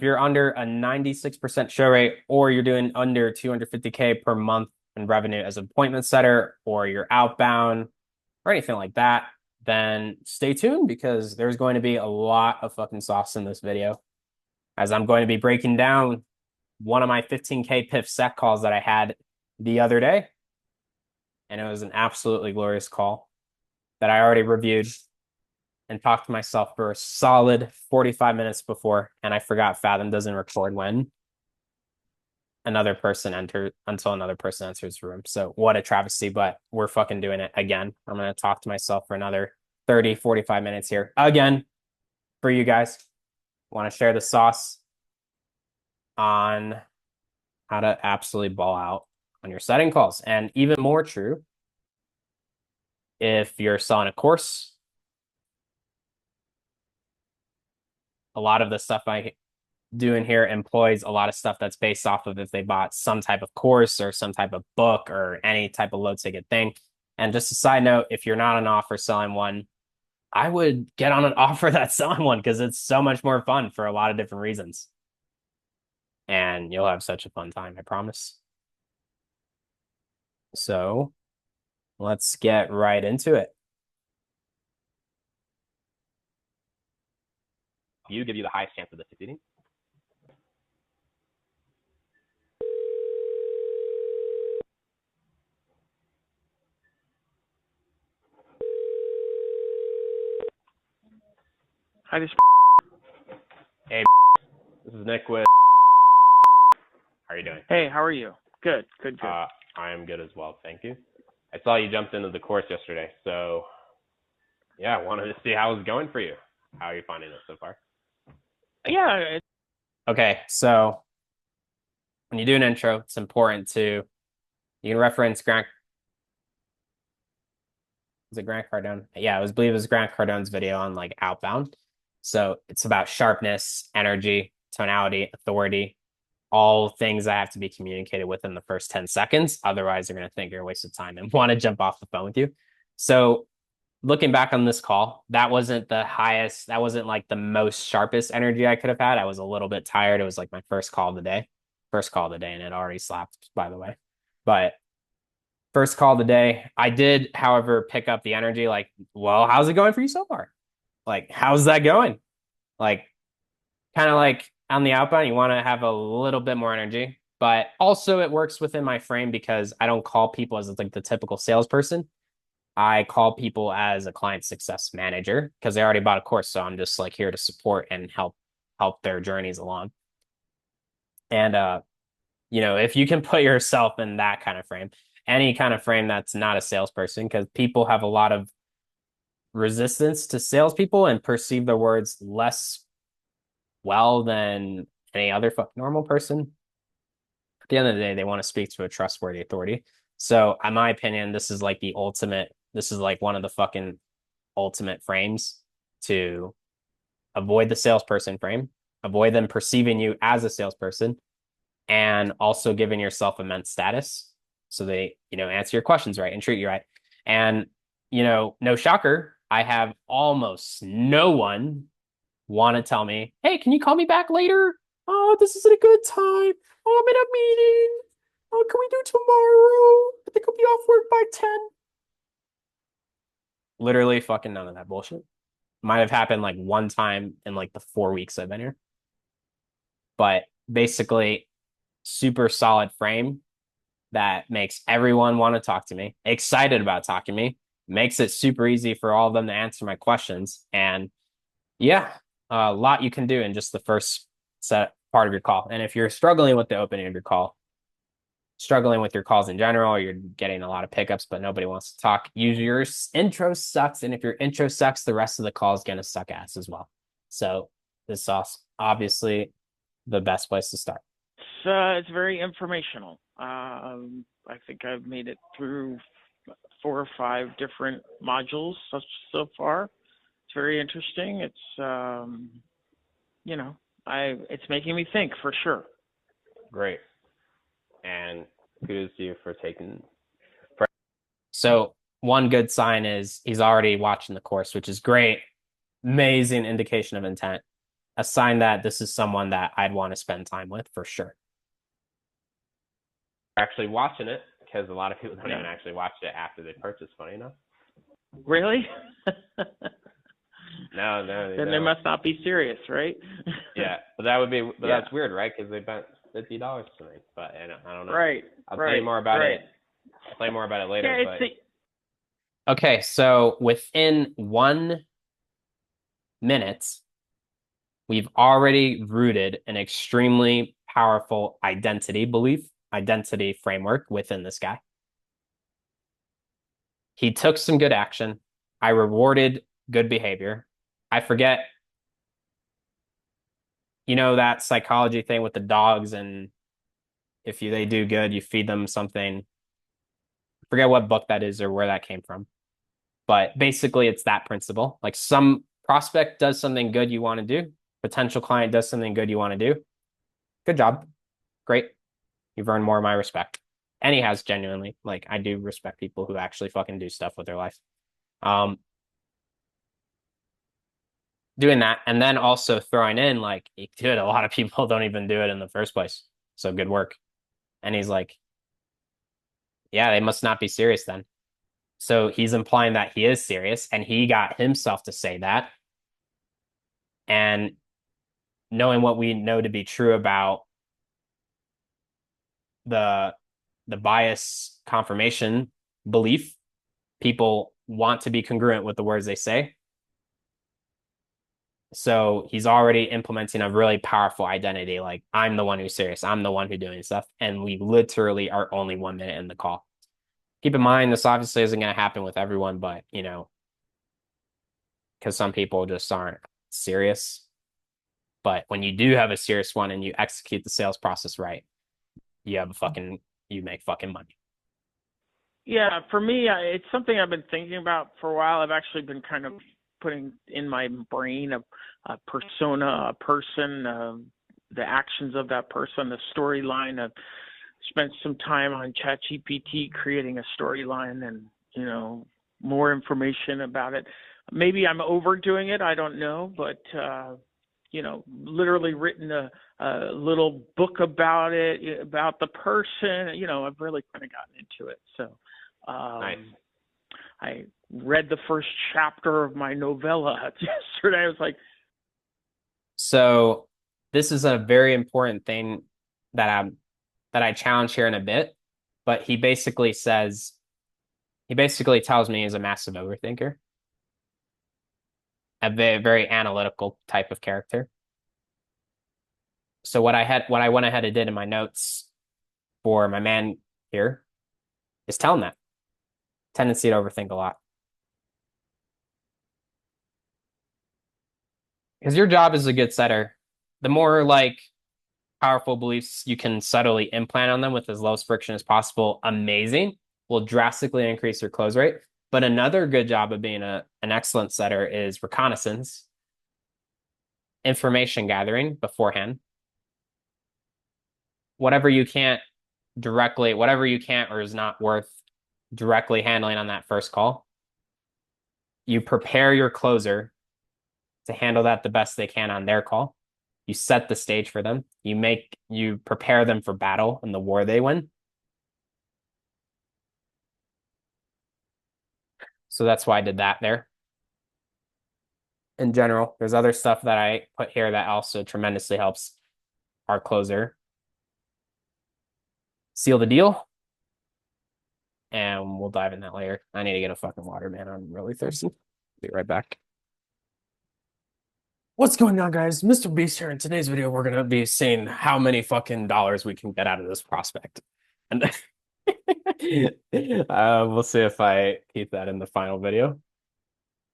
if you're under a 96% show rate, or you're doing under 250K per month in revenue as an appointment setter, or you're outbound or anything like that, then stay tuned because there's going to be a lot of fucking sauce in this video, as I'm going to be breaking down one of my 15K PIF sec calls that I had the other day. And it was an absolutely glorious call that I already reviewed and talked to myself for a solid 45 minutes before. And I forgot Fathom doesn't record when another person enters the room. So what a travesty, but we're fucking doing it again. I'm going to talk to myself for another 30, 45 minutes here again for you guys. Want to share the sauce on how to absolutely ball out on your setting calls. And even more true if you're selling a course. A lot of the stuff I do in here employs a lot of stuff that's based off of if they bought some type of course or some type of book or any type of low ticket thing. And just a side note, if you're not an offer selling one, I would get on an offer that's selling one because it's so much more fun for a lot of different reasons. And you'll have such a fun time, I promise. So let's get right into it. You give you the highest chance of this succeeding. Hi, this. Hey, this is Nick with. How are you doing? Hey, how are you? Good. I am good as well, thank you. I saw you jumped into the course yesterday, so yeah, I wanted to see how it was going for you. How are you finding it so far? Yeah. Okay, so when you do an intro, it's important to, you can reference Grant. Was it Grant Cardone? Yeah, I believe it was Grant Cardone's video on like outbound. So it's about sharpness, energy, tonality, authority, all things that have to be communicated within the first 10 seconds. Otherwise, they're going to think you're a waste of time and want to jump off the phone with you. So looking back on this call, that wasn't the highest, that wasn't like the most sharpest energy I could have had. I was a little bit tired. It was like my first call of the day, and it already slapped, by the way. But first call of the day, I did, however, pick up the energy like, well, how's it going for you so far? Like, how's that going? Like, kind of like on the outbound, you want to have a little bit more energy, but also it works within my frame because I don't call people as like the typical salesperson. I call people as a client success manager because they already bought a course. So I'm just like here to support and help their journeys along. And if you can put yourself in that kind of frame, any kind of frame that's not a salesperson, because people have a lot of resistance to salespeople and perceive their words less well than any other normal person. At the end of the day, they want to speak to a trustworthy authority. So, in my opinion, this is like one of the fucking ultimate frames to avoid the salesperson frame, avoid them perceiving you as a salesperson, and also giving yourself immense status. So they, answer your questions right and treat you right. And, no shocker, I have almost no one want to tell me, hey, can you call me back later? Oh, this isn't a good time. Oh, I'm in a meeting. Oh, can we do tomorrow? I think I'll be off work by 10. Literally fucking none of that bullshit. Might have happened like one time in like the 4 weeks I've been here. But basically, super solid frame that makes everyone want to talk to me, excited about talking to me, makes it super easy for all of them to answer my questions. And yeah, a lot you can do in just the first part of your call. And if you're struggling with the opening of your call, struggling with your calls in general, or you're getting a lot of pickups, but nobody wants to talk, usually your intro sucks. And if your intro sucks, the rest of the call is going to suck ass as well. So this is obviously the best place to start. It's very informational. I think I've made it through 4 or 5 different modules so far. It's very interesting. It's, it's making me think for sure. Great. And kudos to you for taking. So one good sign is he's already watching the course, which is great. Amazing indication of intent. a sign that this is someone that I'd want to spend time with for sure. Actually watching it, because a lot of people don't Yeah. even actually watch it after they purchase, funny enough. Really? No, they Then they don't. must not be serious, right? Yeah, but that would be, but Yeah. that's weird, right? Because they bet $50 tonight, but I don't know. Right. I'll tell you Right. more about Right. it. I'll tell you more about it later. Yeah. But okay, so within 1 minute, we've already rooted an extremely powerful identity framework within this guy. He took some good action. I rewarded good behavior. I forget, that psychology thing with the dogs, and if they do good, you feed them something. I forget what book that is or where that came from. But basically, it's that principle. Like some prospect does something good you want to do, potential client does something good you want to do. Good job. Great. You've earned more of my respect. And he has genuinely, like, I do respect people who actually fucking do stuff with their life. Um, Doing that and then also throwing in like, dude, a lot of people don't even do it in the first place. So good work. And he's like, yeah, they must not be serious then. So he's implying that he is serious, and he got himself to say that. And knowing what we know to be true about the bias confirmation belief, people want to be congruent with the words they say. So he's already implementing a really powerful identity. Like, I'm the one who's serious. I'm the one who's doing stuff. And we literally are only 1 minute in the call. Keep in mind, this obviously isn't going to happen with everyone, but, because some people just aren't serious. But when you do have a serious one and you execute the sales process right, you make fucking money. Yeah, for me, it's something I've been thinking about for a while. I've actually been kind of putting in my brain a persona, a person, the actions of that person, the storyline. I've spent some time on ChatGPT creating a storyline and, more information about it. Maybe I'm overdoing it. I don't know, but, literally written a little book about it, about the person. I've really kind of gotten into it. So, Nice. I read the first chapter of my novella yesterday. I was like, So this is a very important thing that I challenge here in a bit, but he basically tells me he's a massive overthinker, a very, very analytical type of character. So what I went ahead and did in my notes for my man here is tell him that tendency to overthink a lot. Because your job as a good setter, the more like powerful beliefs you can subtly implant on them with as low friction as possible, amazing, will drastically increase your close rate. But another good job of being an excellent setter is reconnaissance, information gathering beforehand. Whatever you can't or is not worth directly handling on that first call, you prepare your closer to handle that the best they can on their call. You set the stage for them. You prepare them for battle and the war they win. So that's why I did that there. In general, there's other stuff that I put here that also tremendously helps our closer seal the deal. And we'll dive in that later. I need to get a fucking water, man. I'm really thirsty. Be right back. What's going on, guys? Mr. Beast here. In today's video, we're gonna be seeing how many fucking dollars we can get out of this prospect. And we'll see if I keep that in the final video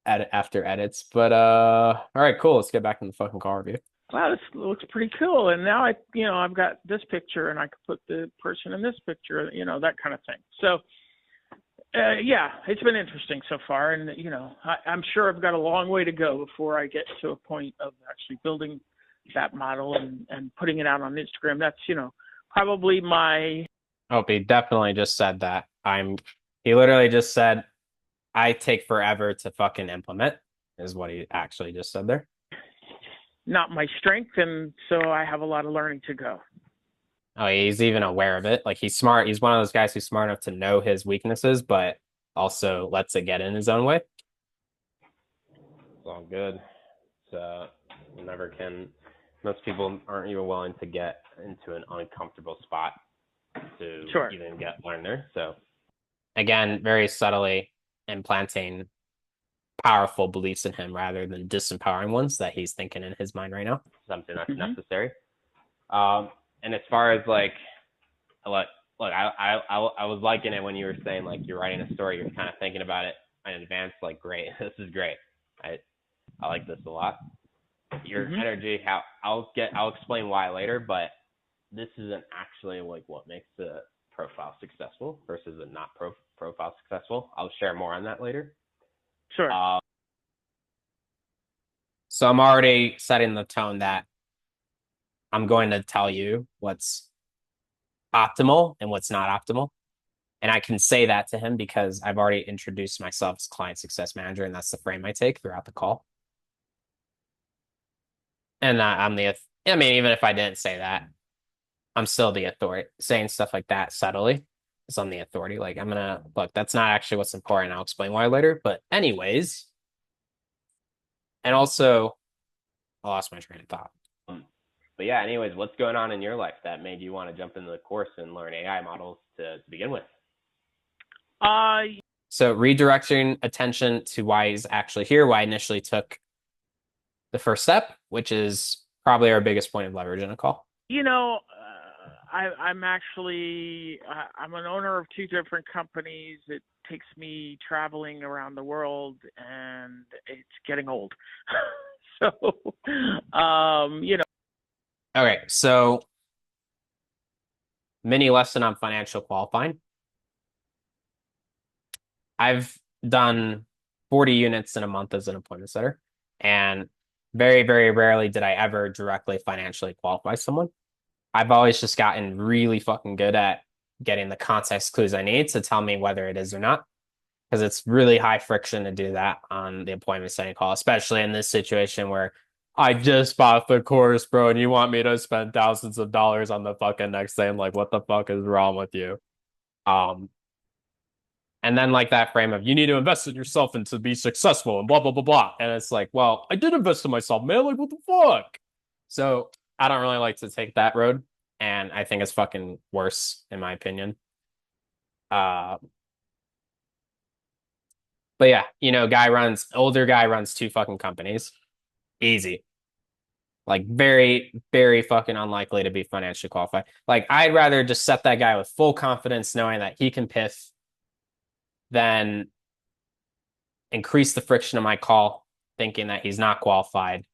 after edits. But all right, cool. Let's get back in the fucking call review. wow, this looks pretty cool. And now I've got this picture and I could put the person in this picture, that kind of thing. So, yeah, it's been interesting so far. And, I'm sure I've got a long way to go before I get to a point of actually building that model and putting it out on Instagram. That's, probably my. Oh, he definitely just said that. He literally just said, I take forever to fucking implement, is what he actually just said there. not my strength, and so I have a lot of learning to go. Oh, he's even aware of it. Like he's smart. He's one of those guys who's smart enough to know his weaknesses, but also lets it get in his own way. It's all good. So never can. Most people aren't even willing to get into an uncomfortable spot to Sure. even learn there. So again, very subtly implanting powerful beliefs in him rather than disempowering ones that he's thinking in his mind right now. Something that's necessary. And as far as like, look, I was liking it when you were saying like you're writing a story, you're kind of thinking about it in advance. Like, great, this is great. I like this a lot. Your energy, I'll explain why later, but this isn't actually like what makes the profile successful versus a not profile successful. I'll share more on that later. Sure. So I'm already setting the tone that I'm going to tell you what's optimal and what's not optimal. And I can say that to him because I've already introduced myself as client success manager, and that's the frame I take throughout the call. And even if I didn't say that, I'm still the authority. Saying stuff like that subtly is I'm the authority. Like, I'm gonna look, that's not actually what's important. I'll explain why later. But anyways, and also I lost my train of thought. But yeah, anyways, what's going on in your life that made you want to jump into the course and learn AI models to begin with? So redirecting attention to why he's actually here, why I initially took the first step, which is probably our biggest point of leverage in a call. I'm actually I'm an owner of two different companies. It takes me traveling around the world, and it's getting old. So, Okay, so mini lesson on financial qualifying. I've done 40 units in a month as an appointment setter, and very, very rarely did I ever directly financially qualify someone. I've always just gotten really fucking good at getting the context clues I need to tell me whether it is or not, because it's really high friction to do that on the appointment setting call, especially in this situation where I just bought the course, bro, and you want me to spend thousands of dollars on the fucking next thing. Like, what the fuck is wrong with you? And then like that frame of you need to invest in yourself and to be successful and blah blah blah blah. And it's like, well, I did invest in myself, man. Like, what the fuck? So I don't really like to take that road, and I think it's fucking worse in my opinion. Uh, but yeah, older guy runs two fucking companies. Easy. Like very, very fucking unlikely to be financially qualified. Like I'd rather just set that guy with full confidence, knowing that he can piff, than increase the friction of my call, thinking that he's not qualified.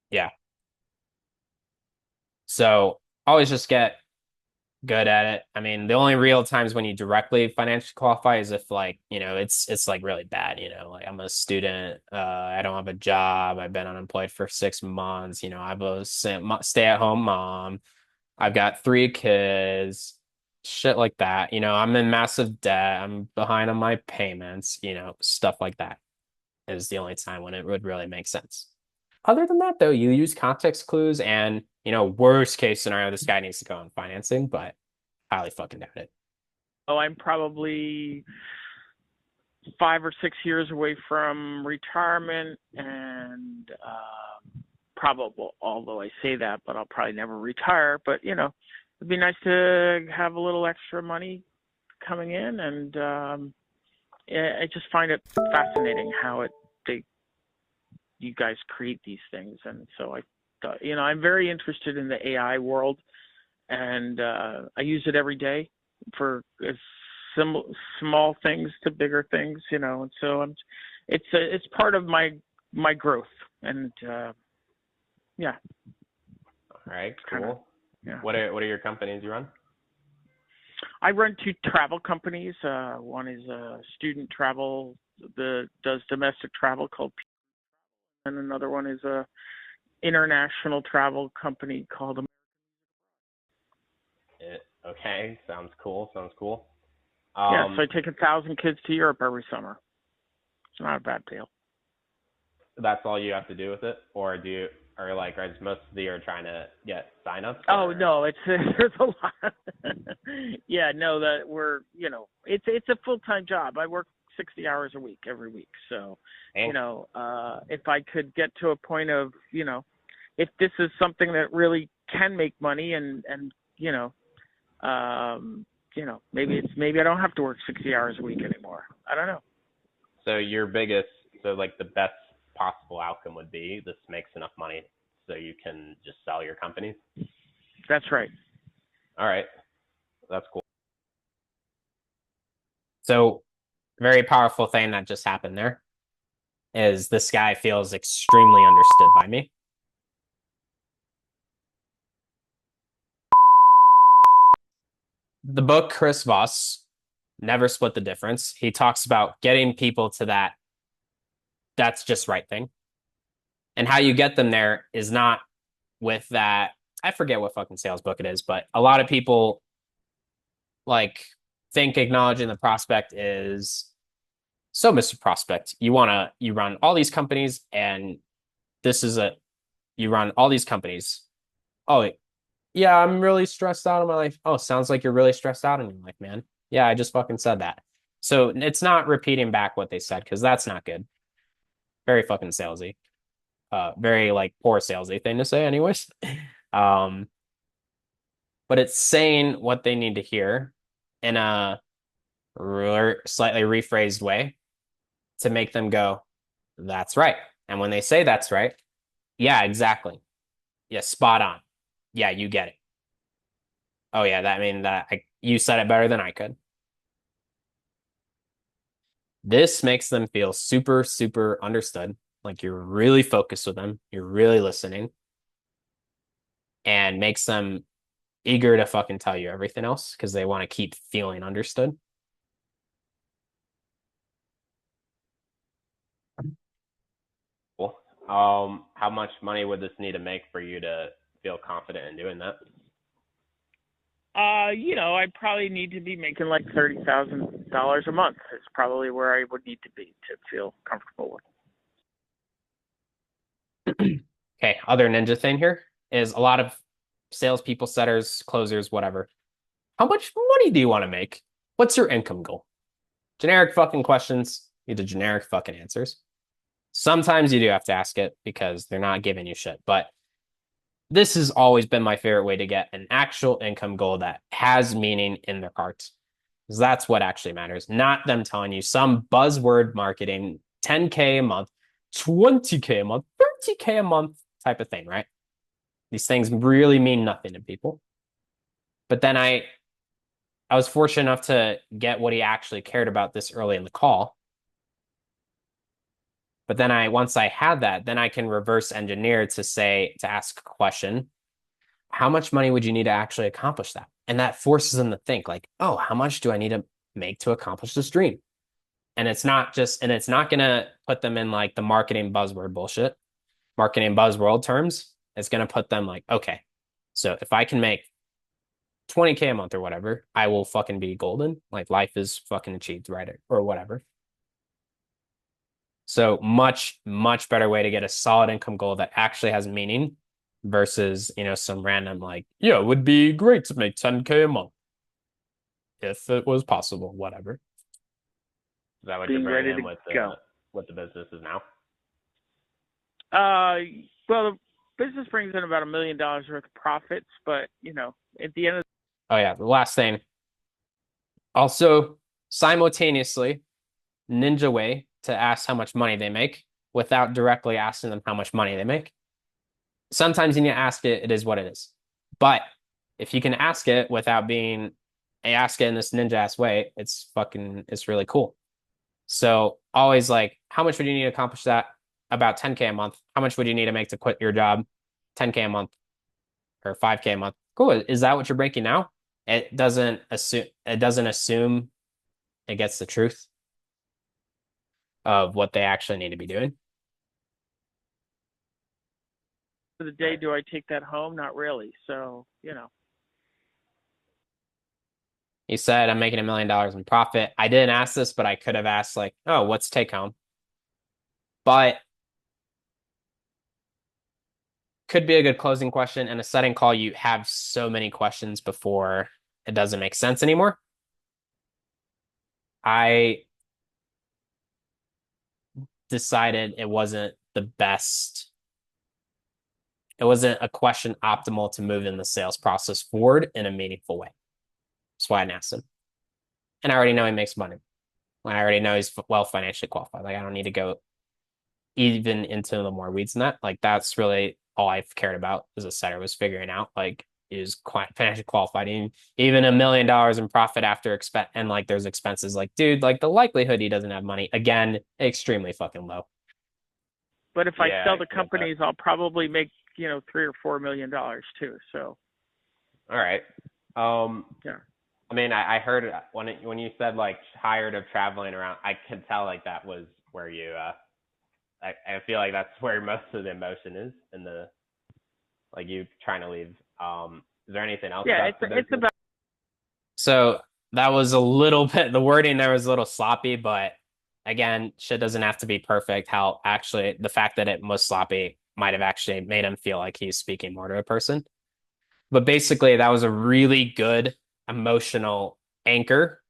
Yeah. So always just get good at it. I mean, the only real times when you directly financially qualify is if like, it's like really bad, like I'm a student, I don't have a job, I've been unemployed for 6 months, I have a stay-at-home mom, I've got 3 kids, shit like that. I'm in massive debt, I'm behind on my payments, stuff like that is the only time when it would really make sense. Other than that, though, you use context clues and, worst case scenario, this guy needs to go on financing, but highly fucking doubt it. I'm probably 5 or 6 years away from retirement, and probable, although I say that, but I'll probably never retire. But, it'd be nice to have a little extra money coming in, and I just find it fascinating how you guys create these things. And so I'm very interested in the AI world, and I use it every day for small things to bigger things, and so it's part of my growth, and yeah. All right, cool. Kinda, yeah. What are your companies you run? I run two travel companies. One is student travel that does domestic travel called, and another one is a international travel company called. Okay, sounds cool. Yeah, so I take 1,000 kids to Europe every summer. It's not a bad deal. that's all you have to do with it, or do you, or like, is most of the year trying to get signups, Oh or no, it's there's a lot. Yeah, no, that we're it's a full time job. I work 60 hours a week every week. So, eh? if I could get to a point of if this is something that really can make money and maybe I don't have to work 60 hours a week anymore. I don't know. So your biggest, so like the best possible outcome would be this makes enough money so you can just sell your companies. That's right. All right, that's cool. So very powerful thing that just happened there is this guy feels extremely understood by me. The book Chris Voss, Never Split the Difference, he talks about getting people to that's just right thing. And how you get them there is not with that. I forget what fucking sales book it is, but a lot of people like think acknowledging the prospect is so, Mr. Prospect, you run all these companies and this is a you run all these companies. Oh, yeah, I'm really stressed out in my life. Oh, sounds like you're really stressed out in your life, man. Yeah, I just fucking said that. So it's not repeating back what they said because that's not good. Very fucking salesy. Very like poor salesy thing to say, anyways. Um, but it's saying what they need to hear in a slightly rephrased way to make them go, "That's right." And when they say "that's right," yeah, exactly. Yeah, spot on. Yeah, you get it. Oh yeah, that I mean that you said it better than I could. This makes them feel super, super understood. Like you're really focused with them, you're really listening, and makes them eager to fucking tell you everything else because they want to keep feeling understood. Cool. How much money would this need to make for you to feel confident in doing that? I'd probably need to be making like $30,000 a month. It's probably where I would need to be to feel comfortable with. Okay, other ninja thing here is a lot of salespeople, setters, closers, whatever. How much money do you want to make? What's your income goal? Generic fucking questions, need the generic fucking answers. Sometimes you do have to ask it because they're not giving you shit. But this has always been my favorite way to get an actual income goal that has meaning in their cards. Because that's what actually matters, not them telling you some buzzword marketing 10K a month, 20K a month, 30K a month type of thing, right? These things really mean nothing to people. But then I was fortunate enough to get what he actually cared about this early in the call. But then once I had that, then I can reverse engineer to ask a question. How much money would you need to actually accomplish that? And that forces them to think like, oh, how much do I need to make to accomplish this dream? And it's not going to put them in like the marketing buzzword bullshit, marketing buzzword terms. It's going to put them like, okay, so if I can make 20K a month or whatever, I will fucking be golden. Like life is fucking achieved, right? Or whatever. So much, much better way to get a solid income goal that actually has meaning versus, some random like, yeah, it would be great to make 10K a month if it was possible, whatever. Is that what you're Being bringing ready in to with go. what the business is now? Well, the business brings in about $1 million worth of profits, but at the end of Oh yeah, the last thing. Also, simultaneously, ninja way to ask how much money they make without directly asking them how much money they make. Sometimes you need to ask it, it is what it is. But if you can ask it without ask it in this ninja ass way, it's really cool. So always like, how much would you need to accomplish that? About 10K a month. How much would you need to make to quit your job? 10K a month or 5K a month. Cool. Is that what you're breaking now? It doesn't assume it gets the truth of what they actually need to be doing. the day, do I take that home? Not really. So, He said, I'm making $1 million in profit. I didn't ask this, but I could have asked, like, oh, what's take home? But could be a good closing question. In a setting call, you have so many questions before it doesn't make sense anymore. I decided it wasn't the best. It wasn't a question optimal to move in the sales process forward in a meaningful way. That's why I asked him. And I already know he makes money. I already know he's well financially qualified. Like I don't need to go even into the more weeds than that. Like that's really all I've cared about as a setter was figuring out like is quite financially qualified. Even $1 million in profit after expense and like there's expenses. Like dude, like the likelihood he doesn't have money again, extremely fucking low. But if I Yeah, sell I the get that. companies, I'll probably make $3 or $4 million too. So All right. Um, yeah, I mean, I heard when you said like tired of traveling around, I could tell like that was where you I feel like that's where most of the emotion is in the like you trying to leave. Is there anything else yeah, about the it's business? about. So that was a little bit the wording there was a little sloppy, but again, shit doesn't have to be perfect. How actually the fact that it was sloppy might have actually made him feel like he's speaking more to a person. But basically, that was a really good emotional anchor,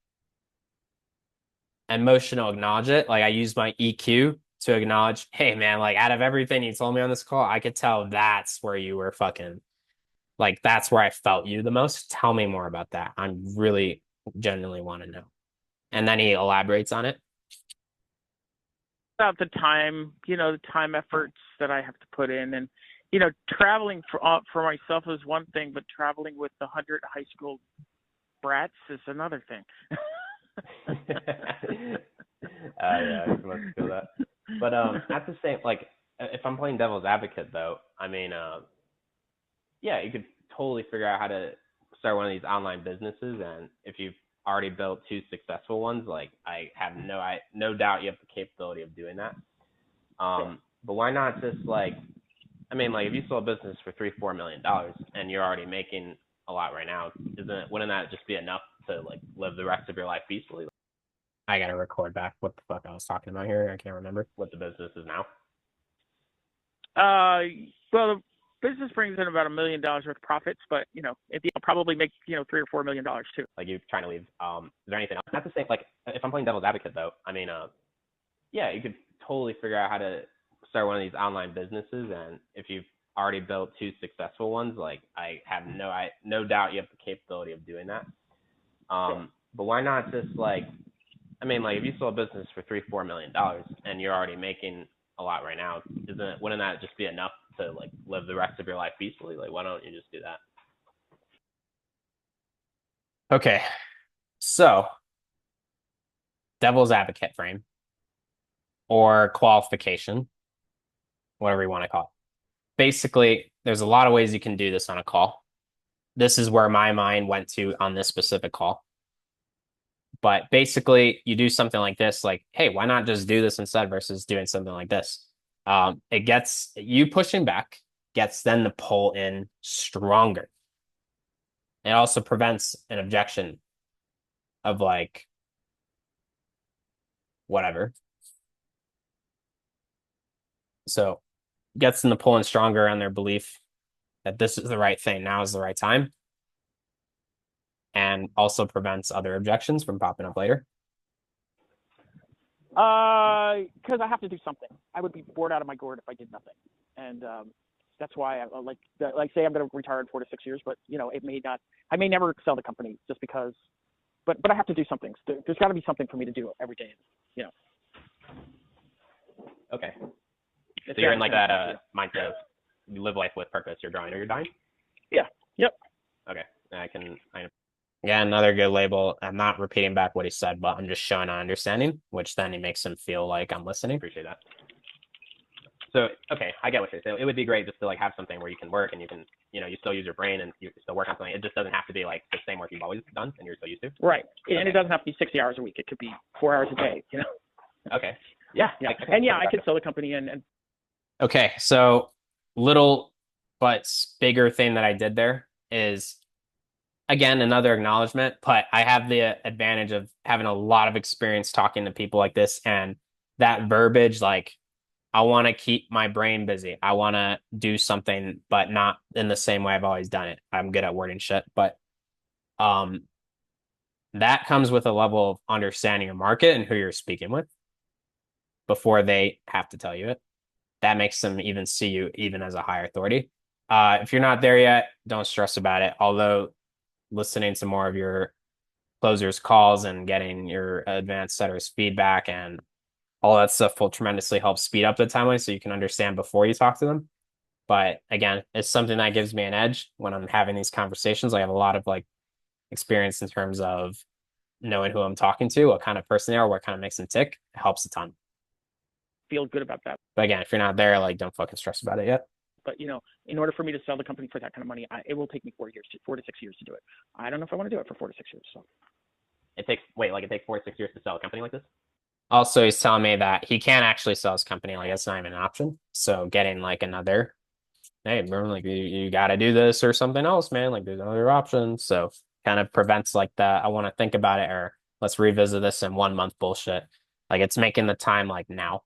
emotional acknowledge it. Like I used my EQ to acknowledge, hey man, like out of everything you told me on this call, I could tell that's where you were fucking like that's where I felt you the most. Tell me more about that. I'm really genuinely want to know. And then he elaborates on it. About the time, the time efforts that I have to put in, and traveling for myself is one thing, but traveling with 100 high school brats is another thing. Yeah, I must feel that. But at the same, like, if I'm playing devil's advocate, though, I mean, yeah, you could totally figure out how to start one of these online businesses, and if you've already built two successful ones, like I have no doubt you have the capability of doing that. But why not just like, I mean, like if you sold a business for $3-4 million and you're already making a lot right now, wouldn't that just be enough to like live the rest of your life peacefully? I gotta record back what the fuck I was talking about here. I can't remember what the business is now. Well, the business brings in about $1 million worth of profits, but I'll probably make $3 or $4 million too. Like you trying to leave. Is there anything else? Not the same. Like if I'm playing devil's advocate, though, I mean, yeah, you could totally figure out how to start one of these online businesses, and if you've already built two successful ones, like I have no doubt you have the capability of doing that. But why not just like, I mean, like if you sold a business for $3-4 million and you're already making a lot right now, wouldn't that just be enough to like live the rest of your life peacefully? Like, why don't you just do that? Okay, so devil's advocate frame or qualification, whatever you want to call it. Basically, there's a lot of ways you can do this on a call. This is where my mind went to on this specific call. But basically, you do something like this, like, hey, why not just do this instead versus doing something like this? It gets you pushing back, gets then the pull in stronger. It also prevents an objection of like whatever. So gets them to pull in stronger on their belief that this is the right thing, now is the right time, and also prevents other objections from popping up later. Because I have to do something. I would be bored out of my gourd if I did nothing, and that's why I like say I'm going to retire in 4 to 6 years, but it may not. I may never sell the company just because, but I have to do something. There's got to be something for me to do every day. Okay. So you're in like that mindset of you live life with purpose. You're growing or you're dying. Yeah. Yep. Okay. I can. Yeah, another good label. I'm not repeating back what he said, but I'm just showing an understanding, which then it makes him feel like I'm listening. Appreciate that. So, okay, I get what you're saying. It would be great just to like have something where you can work and you can, you still use your brain and you still work on something. It just doesn't have to be like the same work you've always done and you're so used to. Right. Okay. And it doesn't have to be 60 hours a week. It could be 4 hours a day, Okay. Yeah. And yeah, I could sell the company and. Okay, so little but bigger thing that I did there is again another acknowledgement, but I have the advantage of having a lot of experience talking to people like this, and that verbiage, like I want to keep my brain busy. I want to do something, but not in the same way I've always done it. I'm good at wording shit, but um, that comes with a level of understanding your market and who you're speaking with before they have to tell you it. That makes them even see you even as a higher authority. If you're not there yet, don't stress about it. Although listening to more of your closers' calls and getting your advanced setters feedback and all that stuff will tremendously help speed up the timeline so you can understand before you talk to them. But again, it's something that gives me an edge when I'm having these conversations. I have a lot of like experience in terms of knowing who I'm talking to, what kind of person they are, what kind of makes them tick. It helps a ton. Feel good about that. But again, if you're not there, like don't fucking stress about it yet. But in order for me to sell the company for that kind of money, it will take me 4 years, 4 to 6 years to do it. I don't know if I want to do it for 4 to 6 years. So It takes 4 to 6 years to sell a company like this. Also, he's telling me that he can't actually sell his company. Like that's not even an option. So getting like another, hey, bro, like you got to do this or something else, man. Like there's other options. So kind of prevents like the I want to think about it or let's revisit this in 1 month bullshit. Like it's making the time like now.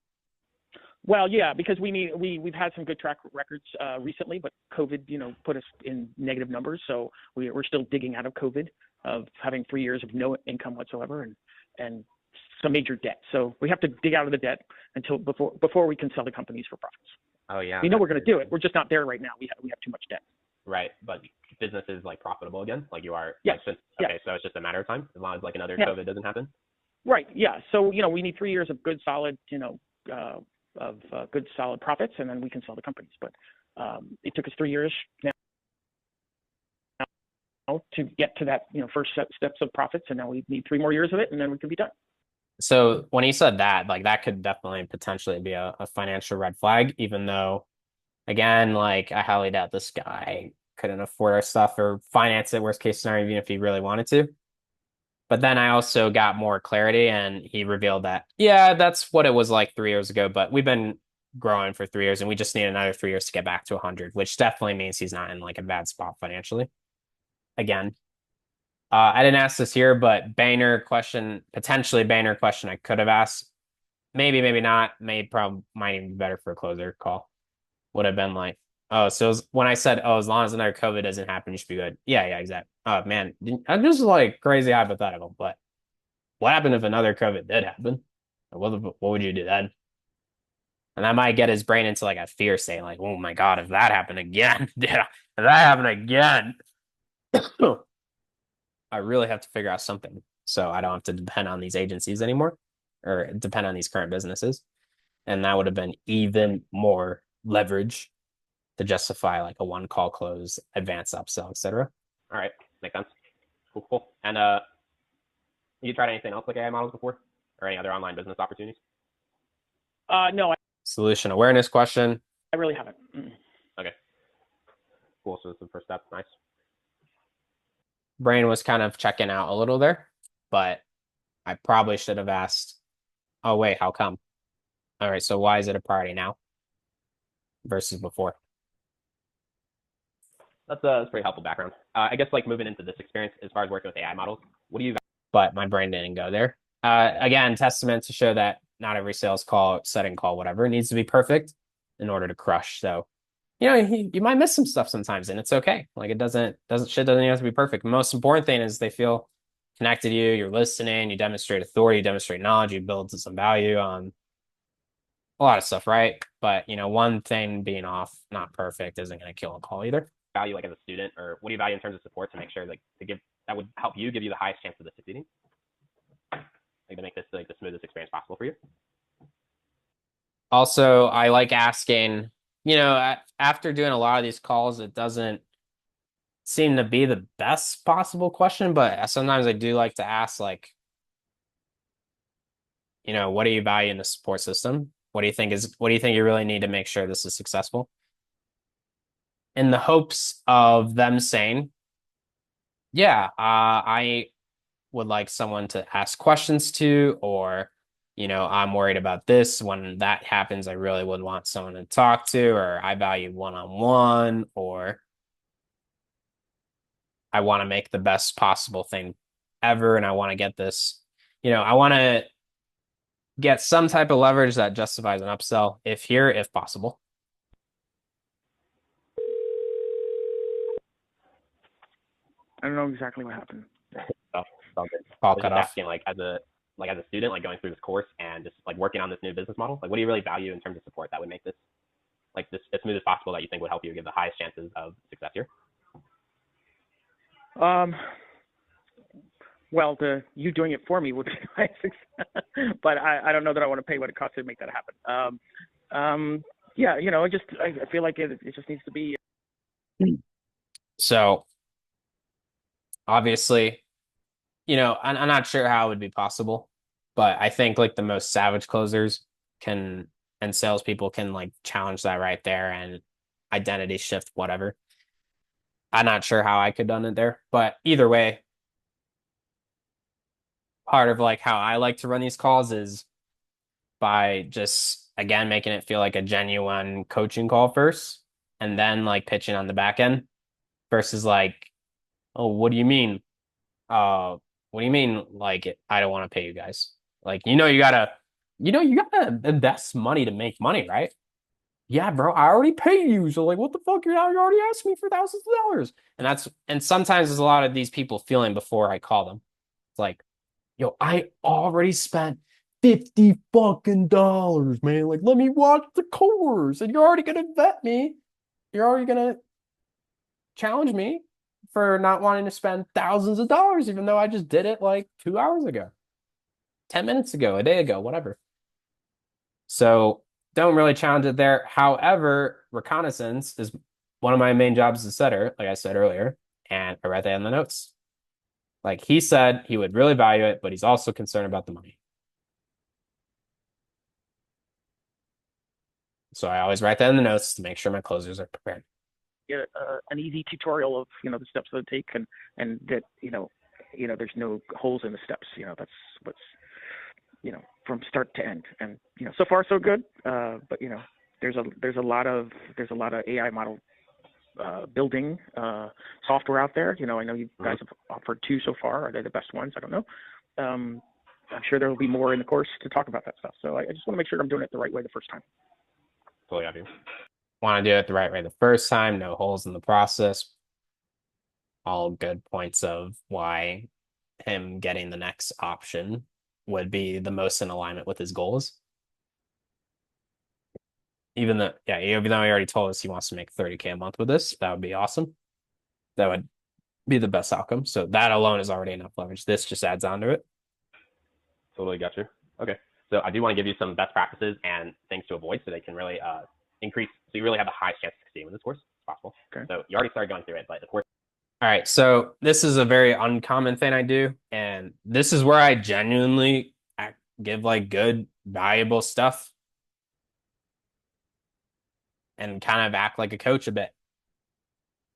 well, yeah, because we've had some good track records recently, but COVID, put us in negative numbers. So we're still digging out of COVID, of having 3 years of no income whatsoever and some major debt. So we have to dig out of the debt until before we can sell the companies for profits. Oh yeah, We know we're going to do it. We're just not there right now. We have too much debt. right. But business is like profitable again. Like you are. Yes. Like, Yes. okay, so it's just a matter of time as long as like another Yeah. COVID doesn't happen. Right. Yeah. So we need 3 years of good solid good solid profits, and then we can sell the companies. But it took us 3 years now to get to that first steps of profits, and now we need 3 more years of it, and then we can be done. So when he said that, like that could definitely potentially be a financial red flag, even though again, like I highly doubt this guy couldn't afford our stuff or finance it, worst case scenario, even if he really wanted to. But then I also got more clarity and he revealed that, yeah, that's what it was like 3 years ago, but we've been growing for 3 years and we just need another 3 years to get back to 100, which definitely means he's not in like a bad spot financially. Again, I didn't ask this here, but potentially Boehner question I could have asked. Maybe, maybe not. Maybe probably might even be better for a closer call. Would have been like, oh, so when I said, oh, as long as another COVID doesn't happen, you should be good. Yeah, yeah, exactly. Oh man, I'm just like crazy hypothetical, but what happened if another COVID did happen? What would you do then? And that might get his brain into like a fear state, like, oh my God, if that happened again, yeah, if that happened again, I really have to figure out something so I don't have to depend on these agencies anymore or depend on these current businesses. And that would have been even more leverage to justify like a one call close, advanced upsell, etc. All right, makes sense. Cool, cool. And you tried anything else like AI models before, or any other online business opportunities? No, Solution awareness question. I really haven't. Okay, cool. So this is the first step. Nice. Brain was kind of checking out a little there, but I probably should have asked, oh wait, how come? All right, so why is it a priority now versus before? That's pretty helpful background. I guess like moving into this experience as far as working with AI models, what do you? But my brain didn't go there. Again, testament to show that not every sales call, setting call, whatever, needs to be perfect in order to crush. So, you might miss some stuff sometimes, and it's okay. Like it doesn't have to be perfect. The most important thing is they feel connected to you. You're listening. You demonstrate authority. You demonstrate knowledge. You build some value on a lot of stuff, right? But one thing being off, not perfect, isn't going to kill a call either. Value like as a student, or what do you value in terms of support to make sure like to give that would help you give you the highest chance of this succeeding? Like to make this like the smoothest experience possible for you. Also, I like asking, after doing a lot of these calls, it doesn't seem to be the best possible question, but sometimes I do like to ask like, what do you value in the support system? What do you think you really need to make sure this is successful? In the hopes of them saying, yeah, I would like someone to ask questions to, or, I'm worried about this. When that happens, I really would want someone to talk to, or I value one-on-one, or I want to make the best possible thing ever. And I want to get this, I want to get some type of leverage that justifies an upsell if possible. I don't know exactly what happened. So, so good. I Call was cut just off. asking, as a student, like going through this course and just like working on this new business model, like what do you really value in terms of support that would make this like this as smooth as possible that you think would help you give the highest chances of success here? Well, you doing it for me would be my success, but I don't know that I want to pay what it costs to make that happen. Yeah, I feel like it just needs to be. So obviously, I'm not sure how it would be possible, but I think like the most savage closers can and salespeople can like challenge that right there and identity shift whatever. I'm not sure how I could done it there, but either way, part of like how I like to run these calls is by just again making it feel like a genuine coaching call first and then like pitching on the back end versus like, oh, what do you mean? What do you mean like I don't want to pay you guys? Like, you gotta invest money to make money, right? Yeah, bro, I already paid you. So like what the fuck? You already asked me for thousands of dollars. And sometimes there's a lot of these people feeling before I call them. It's like, yo, I already spent $50 fucking dollars, man. Like, let me watch the course. And you're already gonna vet me. You're already gonna challenge me for not wanting to spend thousands of dollars, even though I just did it like 2 hours ago, 10 minutes ago, a day ago, whatever. So don't really challenge it there. However, reconnaissance is one of my main jobs as a setter, like I said earlier, and I write that in the notes. Like he said, he would really value it, but he's also concerned about the money. So I always write that in the notes to make sure my closers are prepared. Get an easy tutorial of the steps that it take and that there's no holes in the steps. That's what's from start to end. And so far so good. But there's a lot of AI model building software out there. I know you guys have offered two so far. Are they the best ones? I don't know. I'm sure there will be more in the course to talk about that stuff. So I just want to make sure I'm doing it the right way the first time. Totally obvious. Want to do it the right way the first time, no holes in the process. All good points of why him getting the next option would be the most in alignment with his goals. Even though he already told us he wants to make 30K a month with this, that would be awesome. That would be the best outcome. So that alone is already enough leverage. This just adds on to it. Totally got you. Okay. So I do want to give you some best practices and things to avoid so they can really increase. So you really have the highest chance of succeeding with this course as possible. Okay. So you already started going through it, but the course. All right. So this is a very uncommon thing I do. And this is where I genuinely give like good, valuable stuff and kind of act like a coach a bit.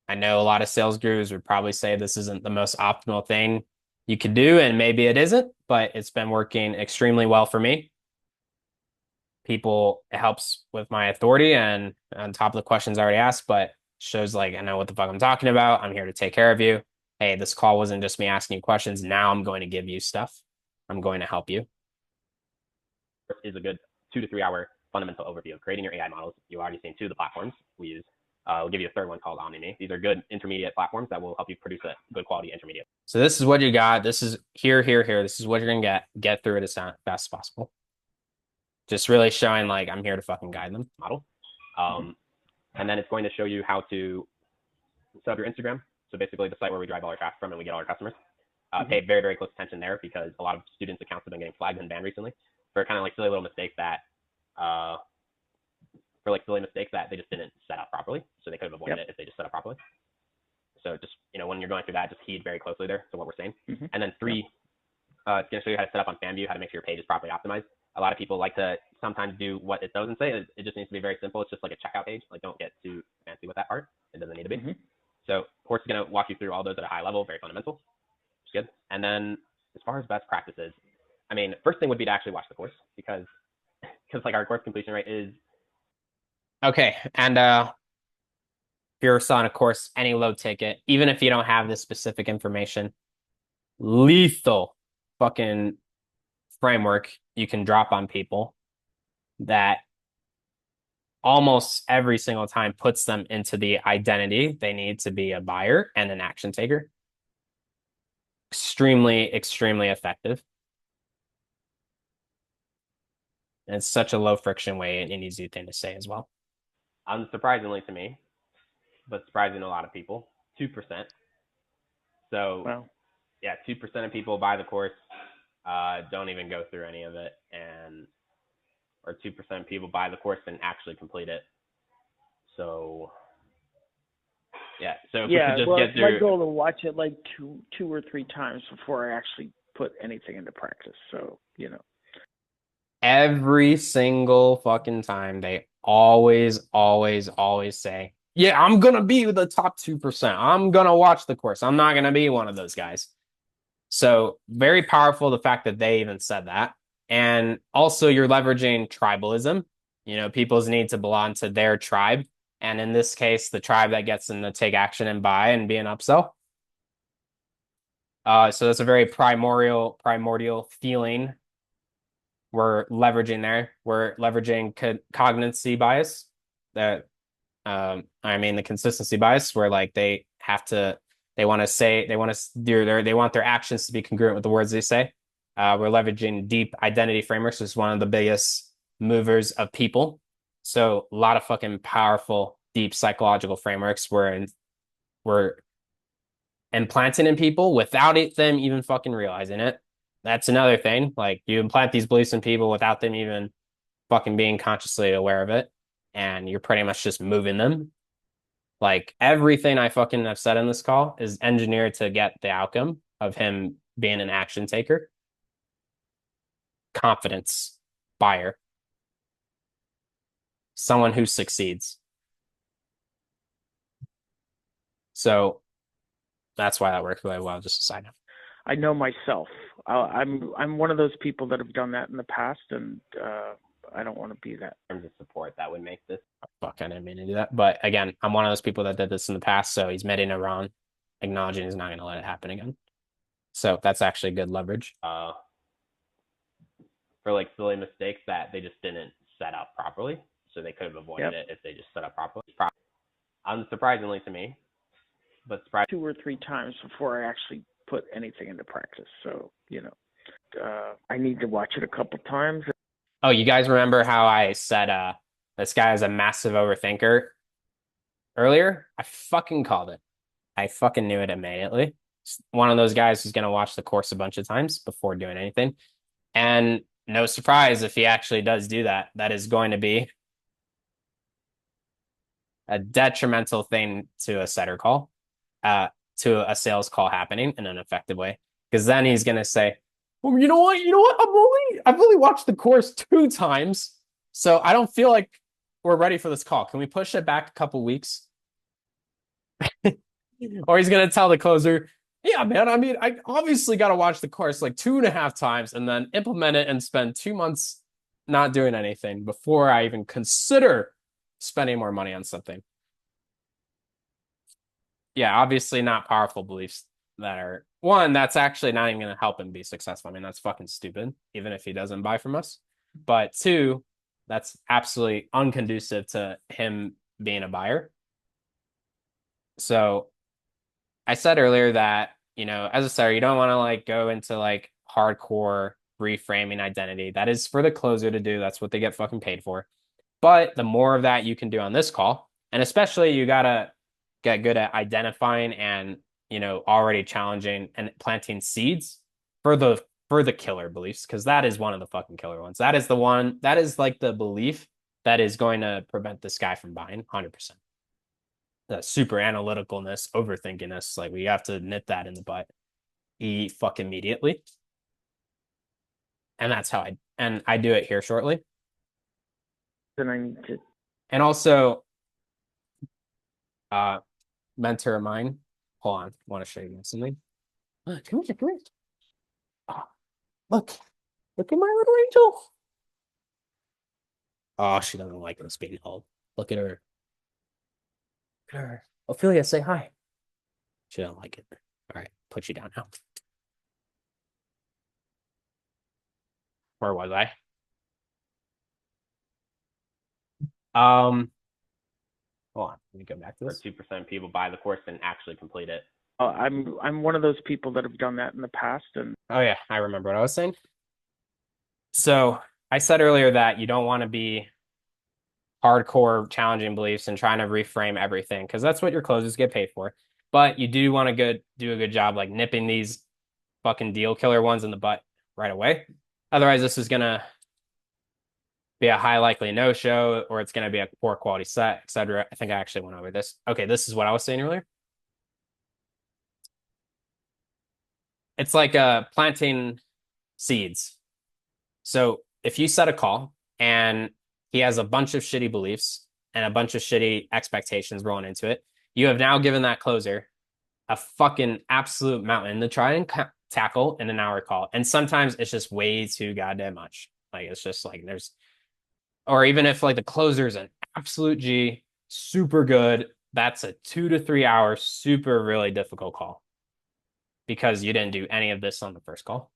I know a lot of sales gurus would probably say this isn't the most optimal thing you could do, and maybe it isn't, but it's been working extremely well for me. It helps with my authority and on top of the questions I already asked, but shows like I know what the fuck I'm talking about. I'm here to take care of you. Hey, this call wasn't just me asking you questions. Now I'm going to give you stuff. I'm going to help you. Is a good 2 to 3 hour fundamental overview of creating your AI models. You've already seen two of the platforms we use. We'll give you a third one called OmniMe. These are good intermediate platforms that will help you produce a good quality intermediate. So this is what you got. This is here. This is what you're gonna get through it as fast as possible. Just really showing like I'm here to fucking guide them. Model. And then it's going to show you how to set up your Instagram. So basically the site where we drive all our traffic from and we get all our customers. Pay very, very close attention there because a lot of students' accounts have been getting flagged and banned recently for kind of like silly little mistakes that they just didn't set up properly. So they could have avoided it if they just set up properly. So just, when you're going through that, just heed very closely there to what we're saying. And then 3, it's going to show you how to set up on FanView, how to make sure your page is properly optimized. A lot of people like to sometimes do what it doesn't say. It just needs to be very simple. It's just like a checkout page. Like don't get too fancy with that part. It doesn't need to be. So course is going to walk you through all those at a high level, very fundamental. Which is good. And then as far as best practices, I mean, first thing would be to actually watch the course because like our course completion rate is okay. And if you're selling a course, any low ticket, even if you don't have this specific information, lethal fucking framework you can drop on people that almost every single time puts them into the identity they need to be a buyer and an action taker. Extremely, extremely effective. And it's such a low friction way and an easy thing to say as well. Unsurprisingly to me, but surprising to a lot of people, 2%. So, Wow. yeah, 2% of people buy the course, don't even go through any of it, or 2% of people buy the course and actually complete it. So, yeah. So if we could just get through. My goal to watch it like two or three times before I actually put anything into practice. So, Every single fucking time they always say, yeah, I'm gonna be the top 2%. I'm gonna watch the course. I'm not gonna be one of those guys. So very powerful, the fact that they even said that. And also you're leveraging tribalism, people's need to belong to their tribe. And in this case, the tribe that gets them to take action and buy and be an upsell. So that's a very primordial feeling we're leveraging there. We're leveraging cognizency bias. The consistency bias, where like they want their actions to be congruent with the words they say. We're leveraging deep identity frameworks, which is one of the biggest movers of people. So a lot of fucking powerful, deep psychological frameworks we're implanting in people without them even fucking realizing it. That's another thing. Like you implant these beliefs in people without them even fucking being consciously aware of it. And you're pretty much just moving them. Like everything I fucking have said in this call is engineered to get the outcome of him being an action taker. Confidence buyer. Someone who succeeds. So that's why that worked really well. Just a side note. I know myself. I'm one of those people that have done that in the past, and I don't want to be that. In terms of support, that would make this. Fuck, I didn't mean to do that. But again, I'm one of those people that did this in the past, so he's admitting it wrong, acknowledging he's not going to let it happen again. So that's actually good leverage. For like silly mistakes that they just didn't set up properly, so they could have avoided it if they just set up properly. Unsurprisingly to me, but surprising 2 or 3 times before I actually put anything into practice. So, I need to watch it a couple times. Oh, you guys remember how I said this guy is a massive overthinker earlier? I fucking called it. I fucking knew it immediately. One of those guys who's going to watch the course a bunch of times before doing anything. And no surprise if he actually does do that, that is going to be a detrimental thing to a setter call, to a sales call happening in an effective way. Because then he's going to say, well, you know what? I've only watched the course 2 times, so I don't feel like we're ready for this call. Can we push it back a couple weeks? Or he's going to tell the closer, yeah, man, I obviously got to watch the course like 2.5 times and then implement it and spend 2 months not doing anything before I even consider spending more money on something. Yeah, obviously not powerful beliefs that are, one, that's actually not even going to help him be successful. I mean, that's fucking stupid, even if he doesn't buy from us. But 2, that's absolutely unconducive to him being a buyer. So I said earlier that, as a seller, you don't want to like go into like hardcore reframing identity. That is for the closer to do. That's what they get fucking paid for. But the more of that you can do on this call, and especially you got to get good at identifying and, already challenging and planting seeds for the killer beliefs, because that is one of the fucking killer ones. That is the one, that is like the belief that is going to prevent this guy from buying 100%. The super analyticalness, overthinkingness, like we have to nip that in the butt fuck immediately. And that's how I do it here shortly. Then I need to. And also, mentor of mine. Hold on, I want to show you something. Come here. Oh, look at my little angel. Oh, she doesn't like this being held. Look at her. Ophelia, say hi. She don't like it. All right, put you down now. Where was I? Hold on, let me go back to Or this. 2% of people buy the course and actually complete it. I'm one of those people that have done that in the past, and Oh yeah, I remember what I was saying. So I said earlier that you don't want to be hardcore challenging beliefs and trying to reframe everything because that's what your closers get paid for. But you do want to do a good job like nipping these fucking deal killer ones in the butt right away. Otherwise, this is gonna be a high likely no show, or it's gonna be a poor quality set, etc. I think I actually went over this. Okay, this is what I was saying earlier. It's like planting seeds. So if you set a call and he has a bunch of shitty beliefs and a bunch of shitty expectations rolling into it, you have now given that closer a fucking absolute mountain to try and tackle in an hour call. And sometimes it's just way too goddamn much. Like it's just like or even if like the closer is an absolute G, super good, that's a 2 to 3 hour, super really difficult call because you didn't do any of this on the first call.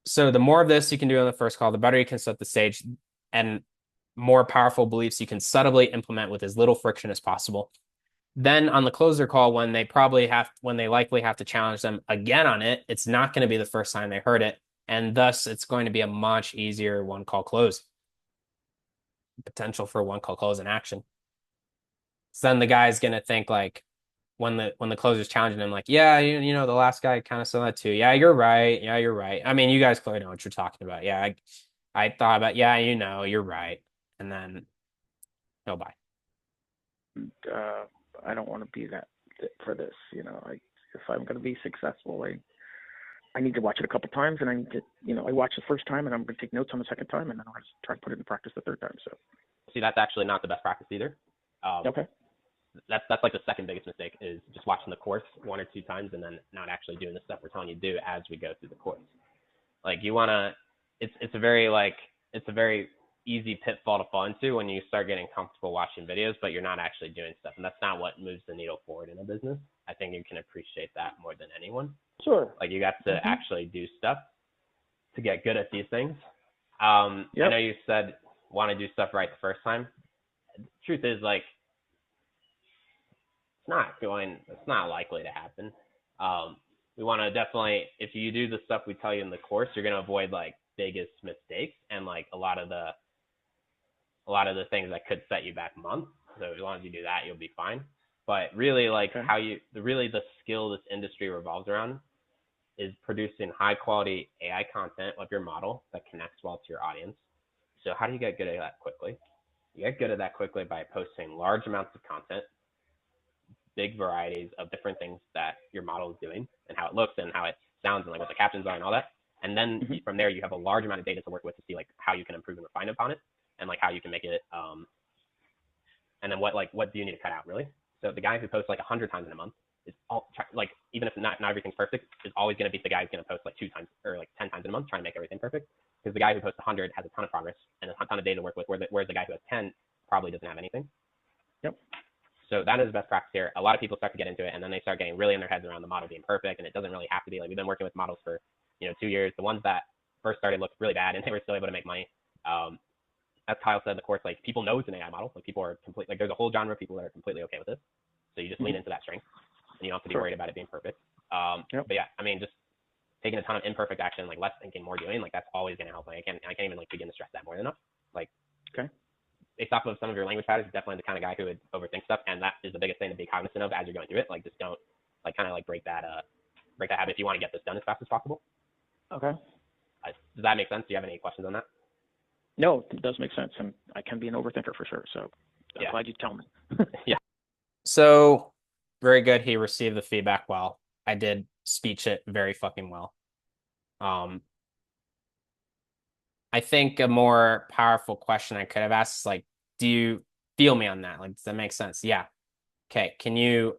So the more of this you can do on the first call, the better you can set the stage and more powerful beliefs you can subtly implement with as little friction as possible. Then on the closer call, when they likely have to challenge them again on it, it's not going to be the first time they heard it. And thus it's going to be a much easier one call close. Potential for one call close in action. So then the guy's going to think like, when the closer's challenging him, like, yeah, you know, the last guy kind of said that too. Yeah, you're right. Yeah, you're right. I mean, you guys clearly know what you're talking about. Yeah, I thought about, yeah, you know, you're right. And then he'll buy. I don't want to be that for this. If I'm going to be successful, I need to watch it a couple times, and I need to, I watch the first time, and I'm going to take notes on the second time, and then I'll just try to put it in practice the third time. So, see, that's actually not the best practice either. Okay. That's like the second biggest mistake is just watching the course 1 or 2 times and then not actually doing the stuff we're telling you to do as we go through the course. Like you want to, it's a very easy pitfall to fall into when you start getting comfortable watching videos, but you're not actually doing stuff. And that's not what moves the needle forward in a business. I think you can appreciate that more than anyone. Sure. Like you got to actually do stuff to get good at these things. Yep. I know you said want to do stuff right the first time. The truth is like, it's not likely to happen. We want to definitely, if you do the stuff we tell you in the course, you're going to avoid like biggest mistakes and like a lot of the things that could set you back months. So as long as you do that, you'll be fine. But really like the skill this industry revolves around is producing high quality AI content of your model that connects well to your audience. So how do you get good at that quickly? You get good at that quickly by posting large amounts of content, big varieties of different things that your model is doing and how it looks and how it sounds and like what the captions are and all that. And then from there, you have a large amount of data to work with to see like how you can improve and refine upon it and like how you can make it. And then what do you need to cut out really? So the guy who posts like 100 times in a month is like, even if not everything's perfect, is always going to be the guy who's going to post like 2 times or like 10 times in a month trying to make everything perfect. Because the guy who posts 100 has a ton of progress and a ton of data to work with, whereas the guy who has 10 probably doesn't have anything. Yep. So that is the best practice here. A lot of people start to get into it, and then they start getting really in their heads around the model being perfect, and it doesn't really have to be. Like we've been working with models for 2 years. The ones that first started looked really bad, and they were still able to make money. As Kyle said, the course, like people know it's an AI model. Like people are like there's a whole genre of people that are completely okay with this. So you just lean into that strength, and you don't have to be worried about it being perfect. But yeah, I mean, just taking a ton of imperfect action, like less thinking, more doing, like that's always going to help. Like I can't even like begin to stress that more enough. Like based off of some of your language patterns, definitely the kind of guy who would overthink stuff, and that is the biggest thing to be cognizant of as you're going through it. Like just don't like kind of like break that habit if you want to get this done as fast as possible. Okay. Does that make sense? Do you have any questions on that? No, it does make sense, and I can be an overthinker for sure. So I'm glad you tell me. Yeah. So very good. He received the feedback well. I did speech it very fucking well. I think a more powerful question I could have asked is like, do you feel me on that? Like, does that make sense? Yeah. Okay. Can you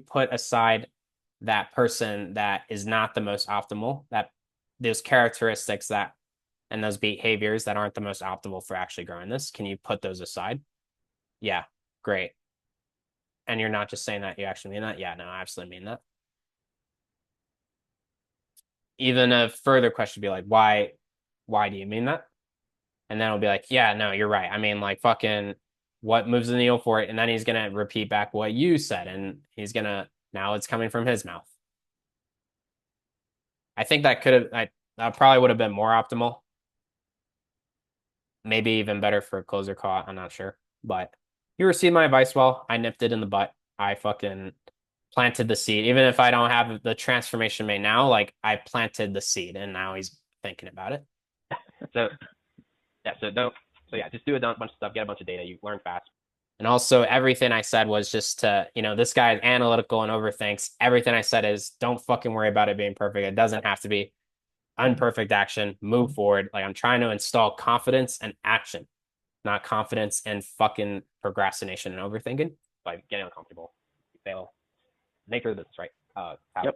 put aside that person that is not the most optimal, that those characteristics and those behaviors that aren't the most optimal for actually growing this? Can you put those aside? Yeah. Great. and you're not just saying that, you actually mean that? Yeah, no, I absolutely mean that. Even a further question would be like, why do you mean that? And then it'll be like, yeah, no, you're right. I mean, like, fucking, what moves the needle for it? And then he's gonna repeat back what you said, and he's gonna now it's coming from his mouth. I think that probably would have been more optimal. Maybe even better for a closer call. I'm not sure, but you received my advice well. I nipped it in the butt. I fucking planted the seed. Even if I don't have the transformation made now, like I planted the seed, and now he's thinking about it. So yeah, just do a bunch of stuff, get a bunch of data, you learn fast. And also, everything I said was just to, this guy is analytical and overthinks. Everything I said is don't fucking worry about it being perfect. It doesn't have to be unperfect action. Move forward. Like I'm trying to install confidence and action, not confidence and fucking procrastination and overthinking. By getting uncomfortable, you fail. Nature of this, right? Yep.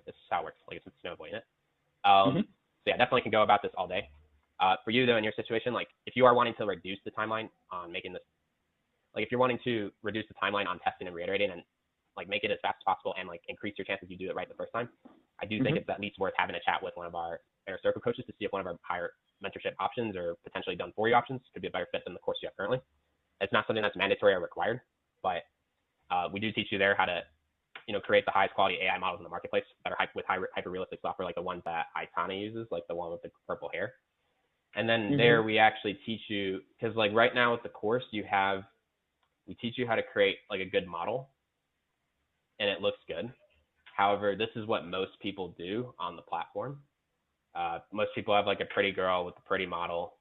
This is how it works. Like it's no avoiding it. So yeah, definitely can go about this all day. For you though, in your situation, like if you are wanting to reduce the timeline on making this, like if you're wanting to reduce the timeline on testing and reiterating and like make it as fast as possible and like increase your chances you do it right the first time, I do think it's at least worth having a chat with one of our inner circle coaches to see if one of our higher mentorship options or potentially done for you options could be a better fit than the course you have currently. It's not something that's mandatory or required, but we do teach you there how to create the highest quality AI models in the marketplace that are with hyper realistic software, like the ones that Itana uses, like the one with the purple hair. And then there we actually teach you, because like right now with the course we teach you how to create like a good model and it looks good. However, this is what most people do on the platform. Most people have like a pretty girl with a pretty model,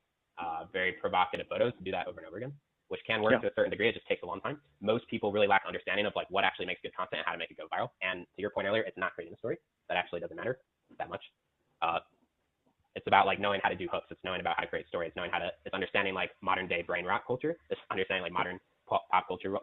very provocative photos, do that over and over again, which can work to a certain degree. It just takes a long time. Most people really lack understanding of like what actually makes good content and how to make it go viral. And to your point earlier, it's not creating a story. That actually doesn't matter that much. It's about like knowing how to do hooks. It's knowing about how to create stories, it's understanding like modern day brain rot culture. It's understanding like modern pop culture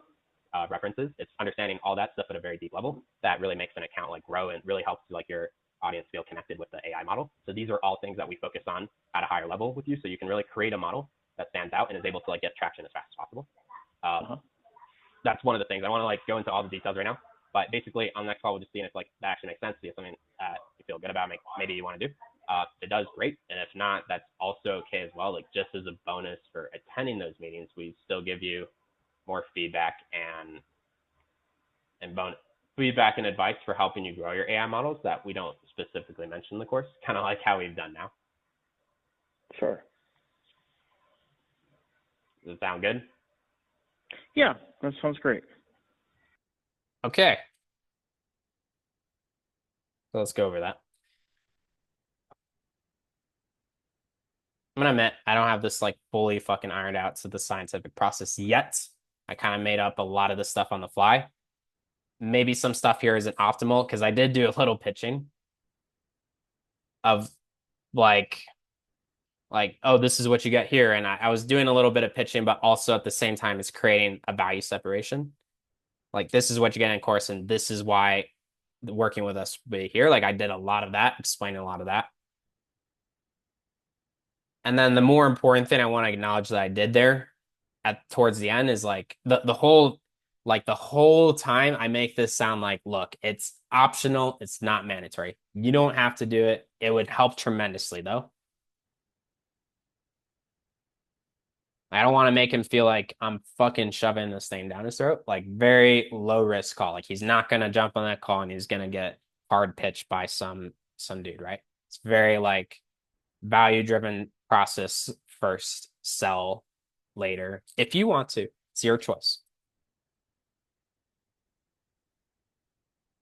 references. It's understanding all that stuff at a very deep level that really makes an account like grow and really helps like your audience feel connected with the AI model. So these are all things that we focus on at a higher level with you. So you can really create a model that stands out and is able to like get traction as fast as possible. That's one of the things. I want to like go into all the details right now, but basically on the next call, we'll just see if like that actually makes sense, see if something you feel good about, maybe you want to do. If it does, great. And if not, that's also okay as well. Like just as a bonus for attending those meetings, we still give you more feedback and feedback and advice for helping you grow your AI models that we don't specifically mention in the course, kind of like how we've done now. Sure. Does it sound good? Yeah, that sounds great. Okay. So let's go over that. I'm gonna admit I don't have this like fully fucking ironed out to the scientific process yet. I kind of made up a lot of the stuff on the fly. Maybe some stuff here isn't optimal because I did do a little pitching of like, oh, this is what you get here. And I was doing a little bit of pitching, but also at the same time, it's creating a value separation. Like, this is what you get in course, and this is why working with us will be here. Like, I did a lot of that, explaining a lot of that. And then the more important thing I want to acknowledge that I did there towards the end is like the whole time I make this sound like, look, it's optional, it's not mandatory. You don't have to do it. It would help tremendously though. I don't want to make him feel like I'm fucking shoving this thing down his throat. Like very low risk call. Like he's not gonna jump on that call and he's gonna get hard pitched by some dude, right? It's very like value driven process first, sell later. If you want to, it's your choice.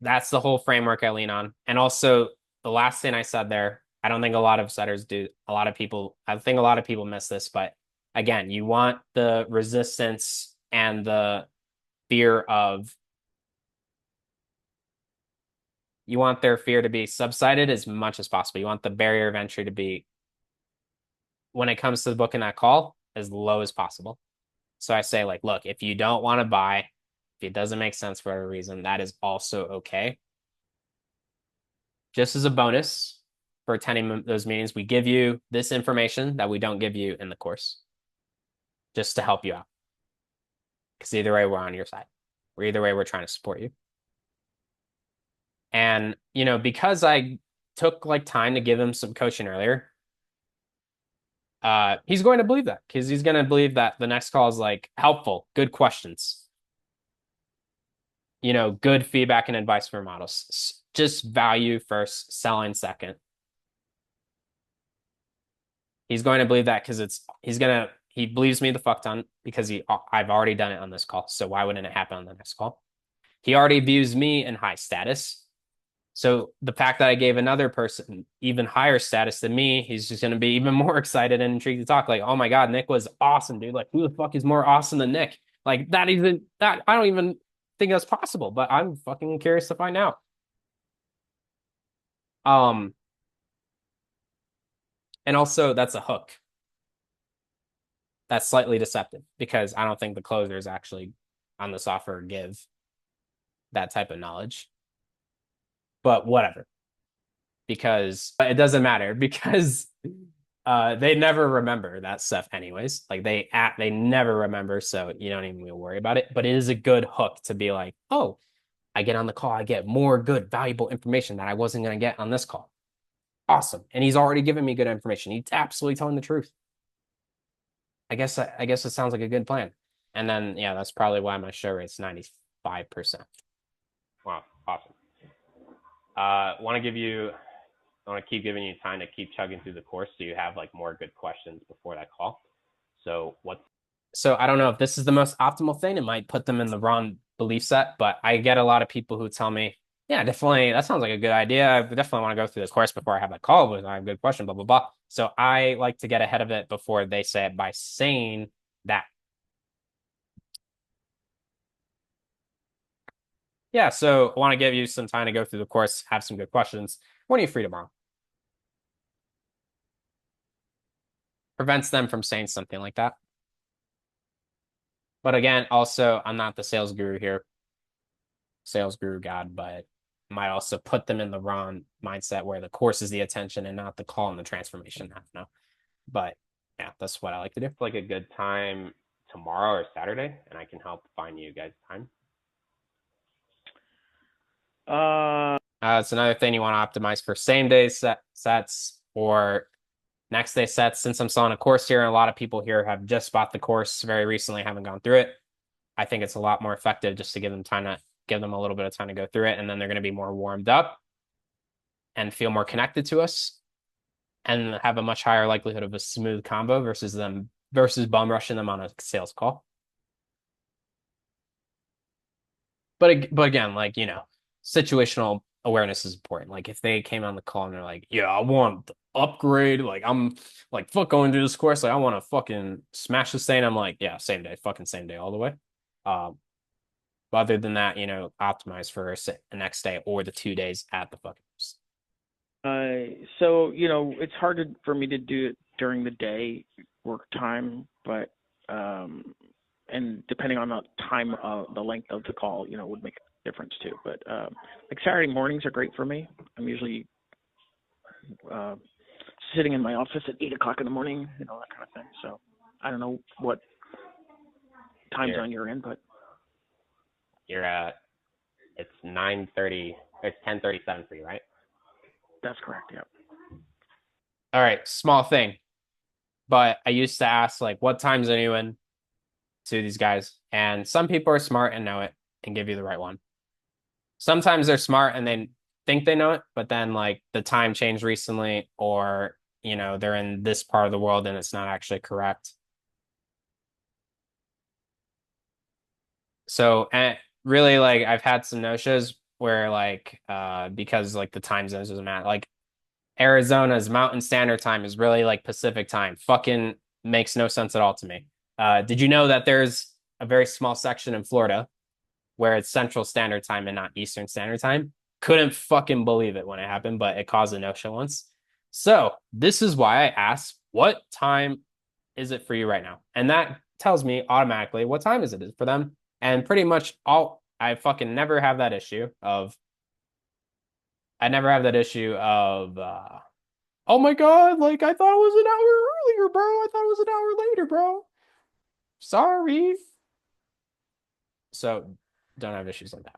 That's the whole framework I lean on. And also the last thing I said there, I don't think a lot of setters do. I think a lot of people miss this, but again, you want the resistance and the fear of, you want their fear to be subsided as much as possible. You want the barrier of entry to be, when it comes to the book in that call, as low as possible. So I say like, look, if you don't want to buy, if it doesn't make sense for whatever reason, that is also okay. Just as a bonus for attending those meetings, we give you this information that we don't give you in the course, just to help you out. Because either way, we're on your side. or either way, we're trying to support you. And, you know, because I took like time to give him some coaching earlier, he's going to believe that because he's going to believe that the next call is like helpful, good questions, you know, good feedback and advice for models. Just value first, selling second. He's going to believe that because he believes me the fuck ton because I've already done it on this call. So why wouldn't it happen on the next call? He already views me in high status. So the fact that I gave another person even higher status than me, he's just going to be even more excited and intrigued to talk. Like, oh my God, Nick was awesome, dude. Like, who the fuck is more awesome than Nick? Like that I don't even think that's possible, but I'm fucking curious to find out. Um, and also that's a hook. That's slightly deceptive because I don't think the closers actually on the software give that type of knowledge. But whatever. Because it doesn't matter because they never remember that stuff anyways. Like they never remember, so you don't even worry about it. But it is a good hook to be like, oh, I get on the call, I get more good, valuable information that I wasn't gonna get on this call. Awesome. And he's already given me good information. He's absolutely telling the truth. I guess it sounds like a good plan. And then yeah, that's probably why my show rate's 95%. Wow, awesome. I want to keep giving you time to keep chugging through the course so you have like more good questions before that call. So I don't know if this is the most optimal thing. It might put them in the wrong belief set, but I get a lot of people who tell me, yeah, definitely, that sounds like a good idea. I definitely want to go through the course before I have that call, but I have a good question, blah, blah, blah. So I like to get ahead of it before they say it by saying that. Yeah, so I want to give you some time to go through the course, have some good questions. When are you free tomorrow? Prevents them from saying something like that. But again, also, I'm not the sales guru here, sales guru god, but might also put them in the wrong mindset where the course is the attention and not the call and the transformation. I don't know. But yeah, that's what I like to do. like a good time tomorrow or Saturday, and I can help find you guys time. It's another thing you want to optimize for same day sets or next day sets. Since I'm selling a course here, and a lot of people here have just bought the course very recently, haven't gone through it. I think it's a lot more effective just to give them a little bit of time to go through it, and then they're going to be more warmed up and feel more connected to us and have a much higher likelihood of a smooth convo versus bum rushing them on a sales call. But again, like, you know, situational awareness is important. Like if they came on the call and they're like, yeah, I want the upgrade, like I'm like fuck going through this course, like I want to fucking smash this thing. I'm like, yeah, same day, fucking same day all the way. But other than that, you know, optimize for the next day or the 2 days at the fucking. So, you know, it's hard for me to do it during the day work time, but and depending on the time of the length of the call, you know, would make a difference too. But like Saturday mornings are great for me. I'm usually sitting in my office at 8 o'clock in the morning, you know, that kind of thing. So I don't know what time zone you're in, but you're at it's 9:30. It's 10:37 for you, right? That's correct. Yeah. All right, small thing, but I used to ask like, what times are you in to these guys, and some people are smart and know it and give you the right one. Sometimes they're smart and they think they know it, but then like the time changed recently, or you know they're in this part of the world and it's not actually correct. So and really like I've had some no-shows where like because like the time zones doesn't matter. Like Arizona's Mountain Standard Time is really like Pacific time. Fucking makes no sense at all to me. Did you know that there's a very small section in Florida where it's Central Standard Time and not Eastern Standard Time? Couldn't fucking believe it when it happened, but it caused a no-show once. So this is why I asked, what time is it for you right now? And that tells me automatically what time is it for them. And pretty much I fucking never have that issue of oh my God, like I thought it was an hour earlier, bro. I thought it was an hour later, bro. Sorry. So don't have issues like that.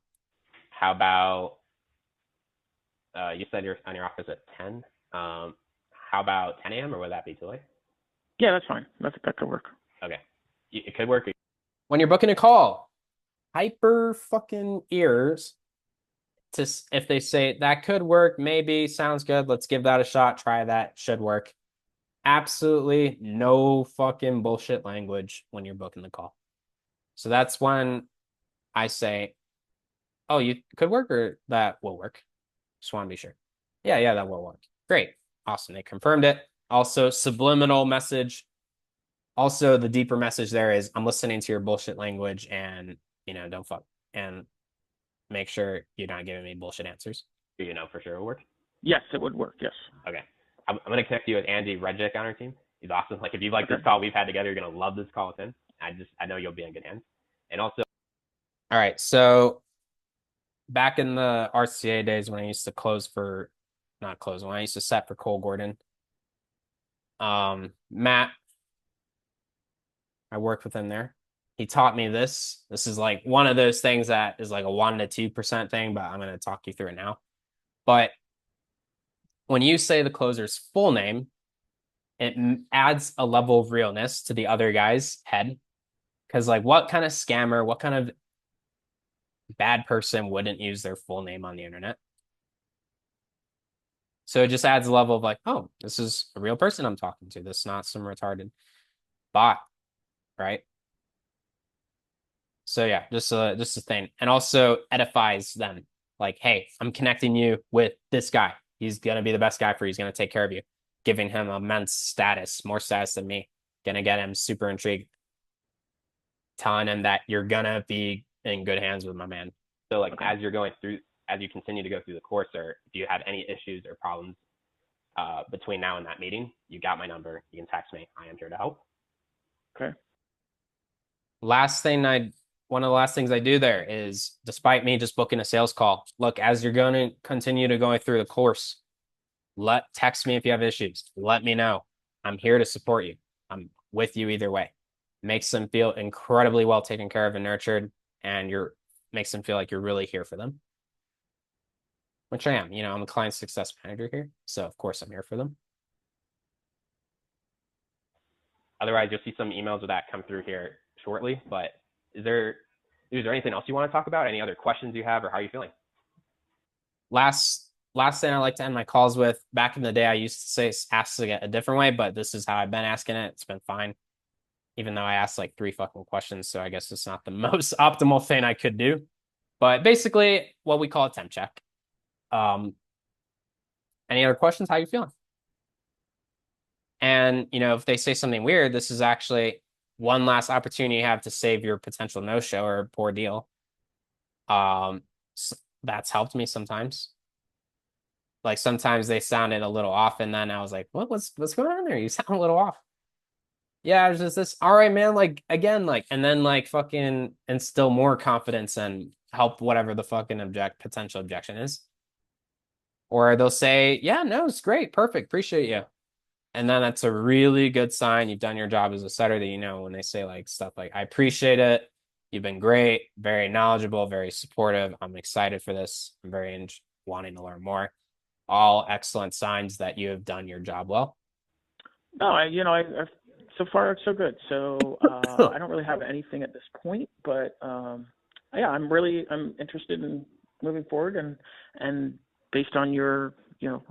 How about you said you're on your office at 10? How about 10 a.m. or would that be too late? Yeah, that's fine. That could work. Okay, it could work. When you're booking a call, hyper fucking ears to if they say that could work, maybe sounds good. Let's give that a shot. Try that. Should work. Absolutely no fucking bullshit language when you're booking the call. So that's when I say, oh, you could work or that will work. Just want to be sure. Yeah, that will work. Great. Awesome. They confirmed it. Also, subliminal message. Also, the deeper message there is I'm listening to your bullshit language and, don't fuck. And make sure you're not giving me bullshit answers. Do you know for sure it will work? Yes, it would work. Yes. Okay. I'm going to connect you with Andy Redjick on our team. He's awesome. Like, if you like this call we've had together, you're going to love this call with him. I know you'll be in good hands. And also. All right. So back in the RCA days when I used to when I used to set for Cole Gordon, Matt, I worked with him there. He taught me this. This is like one of those things that is like a 1 to 2% thing, but I'm going to talk you through it now. But when you say the closer's full name, it adds a level of realness to the other guy's head. Because, like, what kind of scammer, what kind of bad person wouldn't use their full name on the internet? So it just adds a level of like, oh, this is a real person I'm talking to. This is not some retarded bot, right? So yeah, just a thing, and also edifies them. Like, hey, I'm connecting you with this guy. He's gonna be the best guy for you. He's gonna take care of you, giving him immense status, more status than me. Gonna get him super intrigued, telling him that you're gonna be in good hands with my man. So, like, as you continue to go through the course, or if you have any issues or problems between now and that meeting, you got my number. You can text me. I am here to help. Okay. One of the last things I do there is, despite me just booking a sales call, look, as you're going to continue to go through the course, text me if you have issues. Let me know. I'm here to support you. I'm with you either way. Makes them feel incredibly well taken care of and nurtured, and makes them feel like you're really here for them. Which I am. I'm a client success manager here, so of course I'm here for them. Otherwise, you'll see some emails of that come through here shortly. But is there anything else you want to talk about? Any other questions you have, or how are you feeling? Last thing I like to end my calls with. Back in the day, I used to say ask it a different way, but this is how I've been asking it. It's been fine, even though I asked like 3 fucking questions. So I guess it's not the most optimal thing I could do. But basically, what we call a temp check. Any other questions? How you feeling? And if they say something weird, this is actually one last opportunity you have to save your potential no-show or poor deal. So that's helped me sometimes. Like, sometimes they sounded a little off, and then I was like, what's going on there? You sound a little off. Yeah, it was just this. All right, man. Like, again, like, and then like fucking instill more confidence and help whatever the fucking potential objection is. Or they'll say, yeah, no, it's great. Perfect. Appreciate you. And then that's a really good sign you've done your job as a setter, that when they say like stuff like, I appreciate it. You've been great, very knowledgeable, very supportive. I'm excited for this. I'm very wanting to learn more. All excellent signs that you have done your job well. No, I so far so good. So I don't really have anything at this point, but yeah, I'm interested in moving forward, and based on your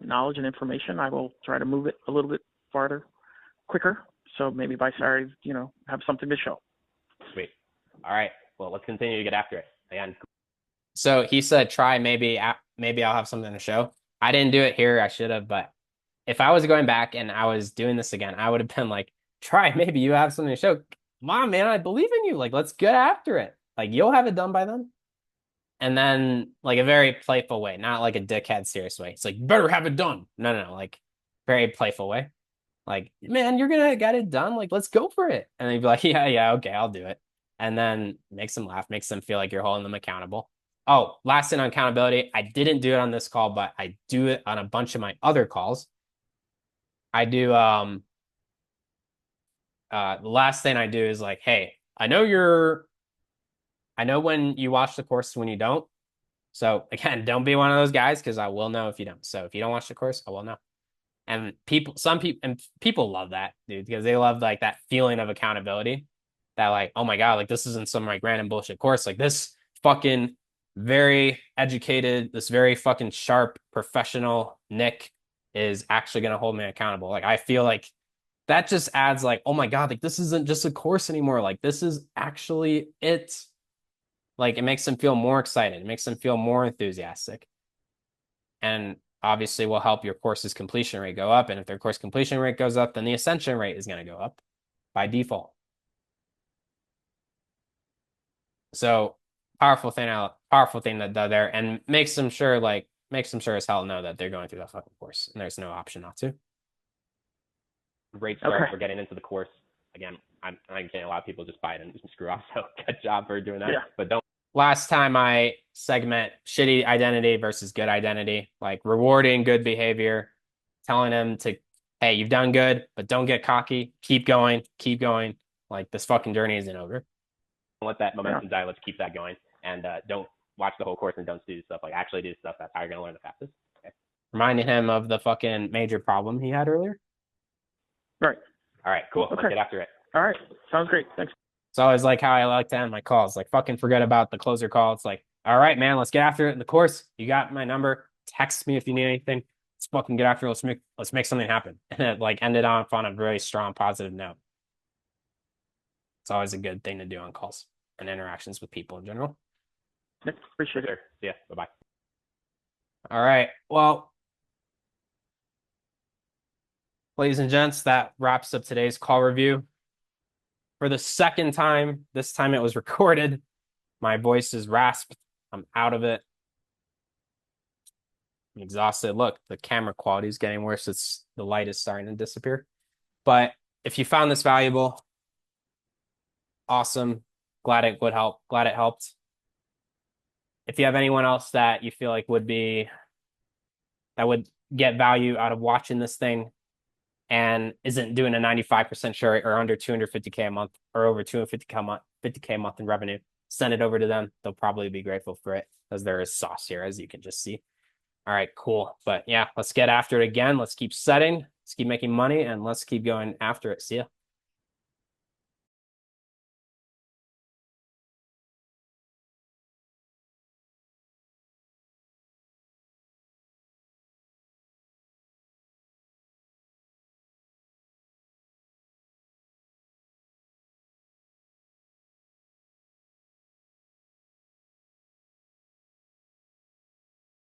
knowledge and information, I will try to move it a little bit farther, quicker. So maybe by Saturday, have something to show. Sweet. All right. Well, let's continue to get after it. Again. So he said, try, maybe I'll have something to show. I didn't do it here. I should have, but if I was going back and I was doing this again, I would have been like, try, maybe you have something to show. Come on, man, I believe in you. Like, let's get after it. Like, you'll have it done by then. And then, like, a very playful way, not like a dickhead serious way. It's like, you better have it done. No, like, very playful way. Like, man, you're gonna get it done. Like, let's go for it. And they'd be like, yeah, okay, I'll do it. And then makes them laugh, makes them feel like you're holding them accountable. Oh, last thing on accountability. I didn't do it on this call, but I do it on a bunch of my other calls. I do, the last thing I do is like, hey, I know you're I know when you watch the course when you don't. So again, don't be one of those guys because I will know if you don't. So if you don't watch the course, I will know. And people love that, dude, because they love like that feeling of accountability. That like, oh my God, like this isn't some like random bullshit course. Like this fucking very educated, this very fucking sharp professional Nick is actually gonna hold me accountable. Like I feel like that just adds like, oh my God, like this isn't just a course anymore. Like this is actually it. Like it makes them feel more excited. It makes them feel more enthusiastic. And obviously will help your course's completion rate go up. And if their course completion rate goes up, then the ascension rate is going to go up by default. So powerful thing that does there, and makes them sure as hell know that they're going through that fucking course and there's no option not to. Great start for getting into the course. Again, I'm getting a lot of people just buy it and just screw off. So good job for doing that. Yeah. But don't. Last time I segment shitty identity versus good identity, like rewarding good behavior, telling them to, hey, you've done good, but don't get cocky. Keep going. Keep going. Like this fucking journey isn't over. Don't let that momentum die. Let's keep that going. And don't watch the whole course and don't do stuff. Like actually do stuff. That's how you're going to learn the fastest. Okay. Reminding him of the fucking major problem he had earlier. Right. All right, cool. Okay. Let's get after it. All right. Sounds great. Thanks. It's always like how I like to end my calls. Like fucking forget about the closer call. It's like, all right, man, let's get after it in the course. You got my number. Text me if you need anything. Let's fucking get after it. Let's make something happen. And it like ended off on a very strong positive note. It's always a good thing to do on calls and interactions with people in general. Appreciate it. Yeah. Bye-bye. All right. Well, ladies and gents, that wraps up today's call review. For the second time, this time it was recorded. My voice is rasped. I'm out of it. I'm exhausted. Look, the camera quality is getting worse. The light is starting to disappear. But if you found this valuable, awesome. Glad it would help. Glad it helped. If you have anyone else that you feel like would get value out of watching this thing and isn't doing a 95% share rate or under 250K a month or over 250K a month in revenue, send it over to them. They'll probably be grateful for it because there is sauce here, as you can just see. All right, cool. But yeah, let's get after it again. Let's keep setting, let's keep making money, and let's keep going after it. See ya.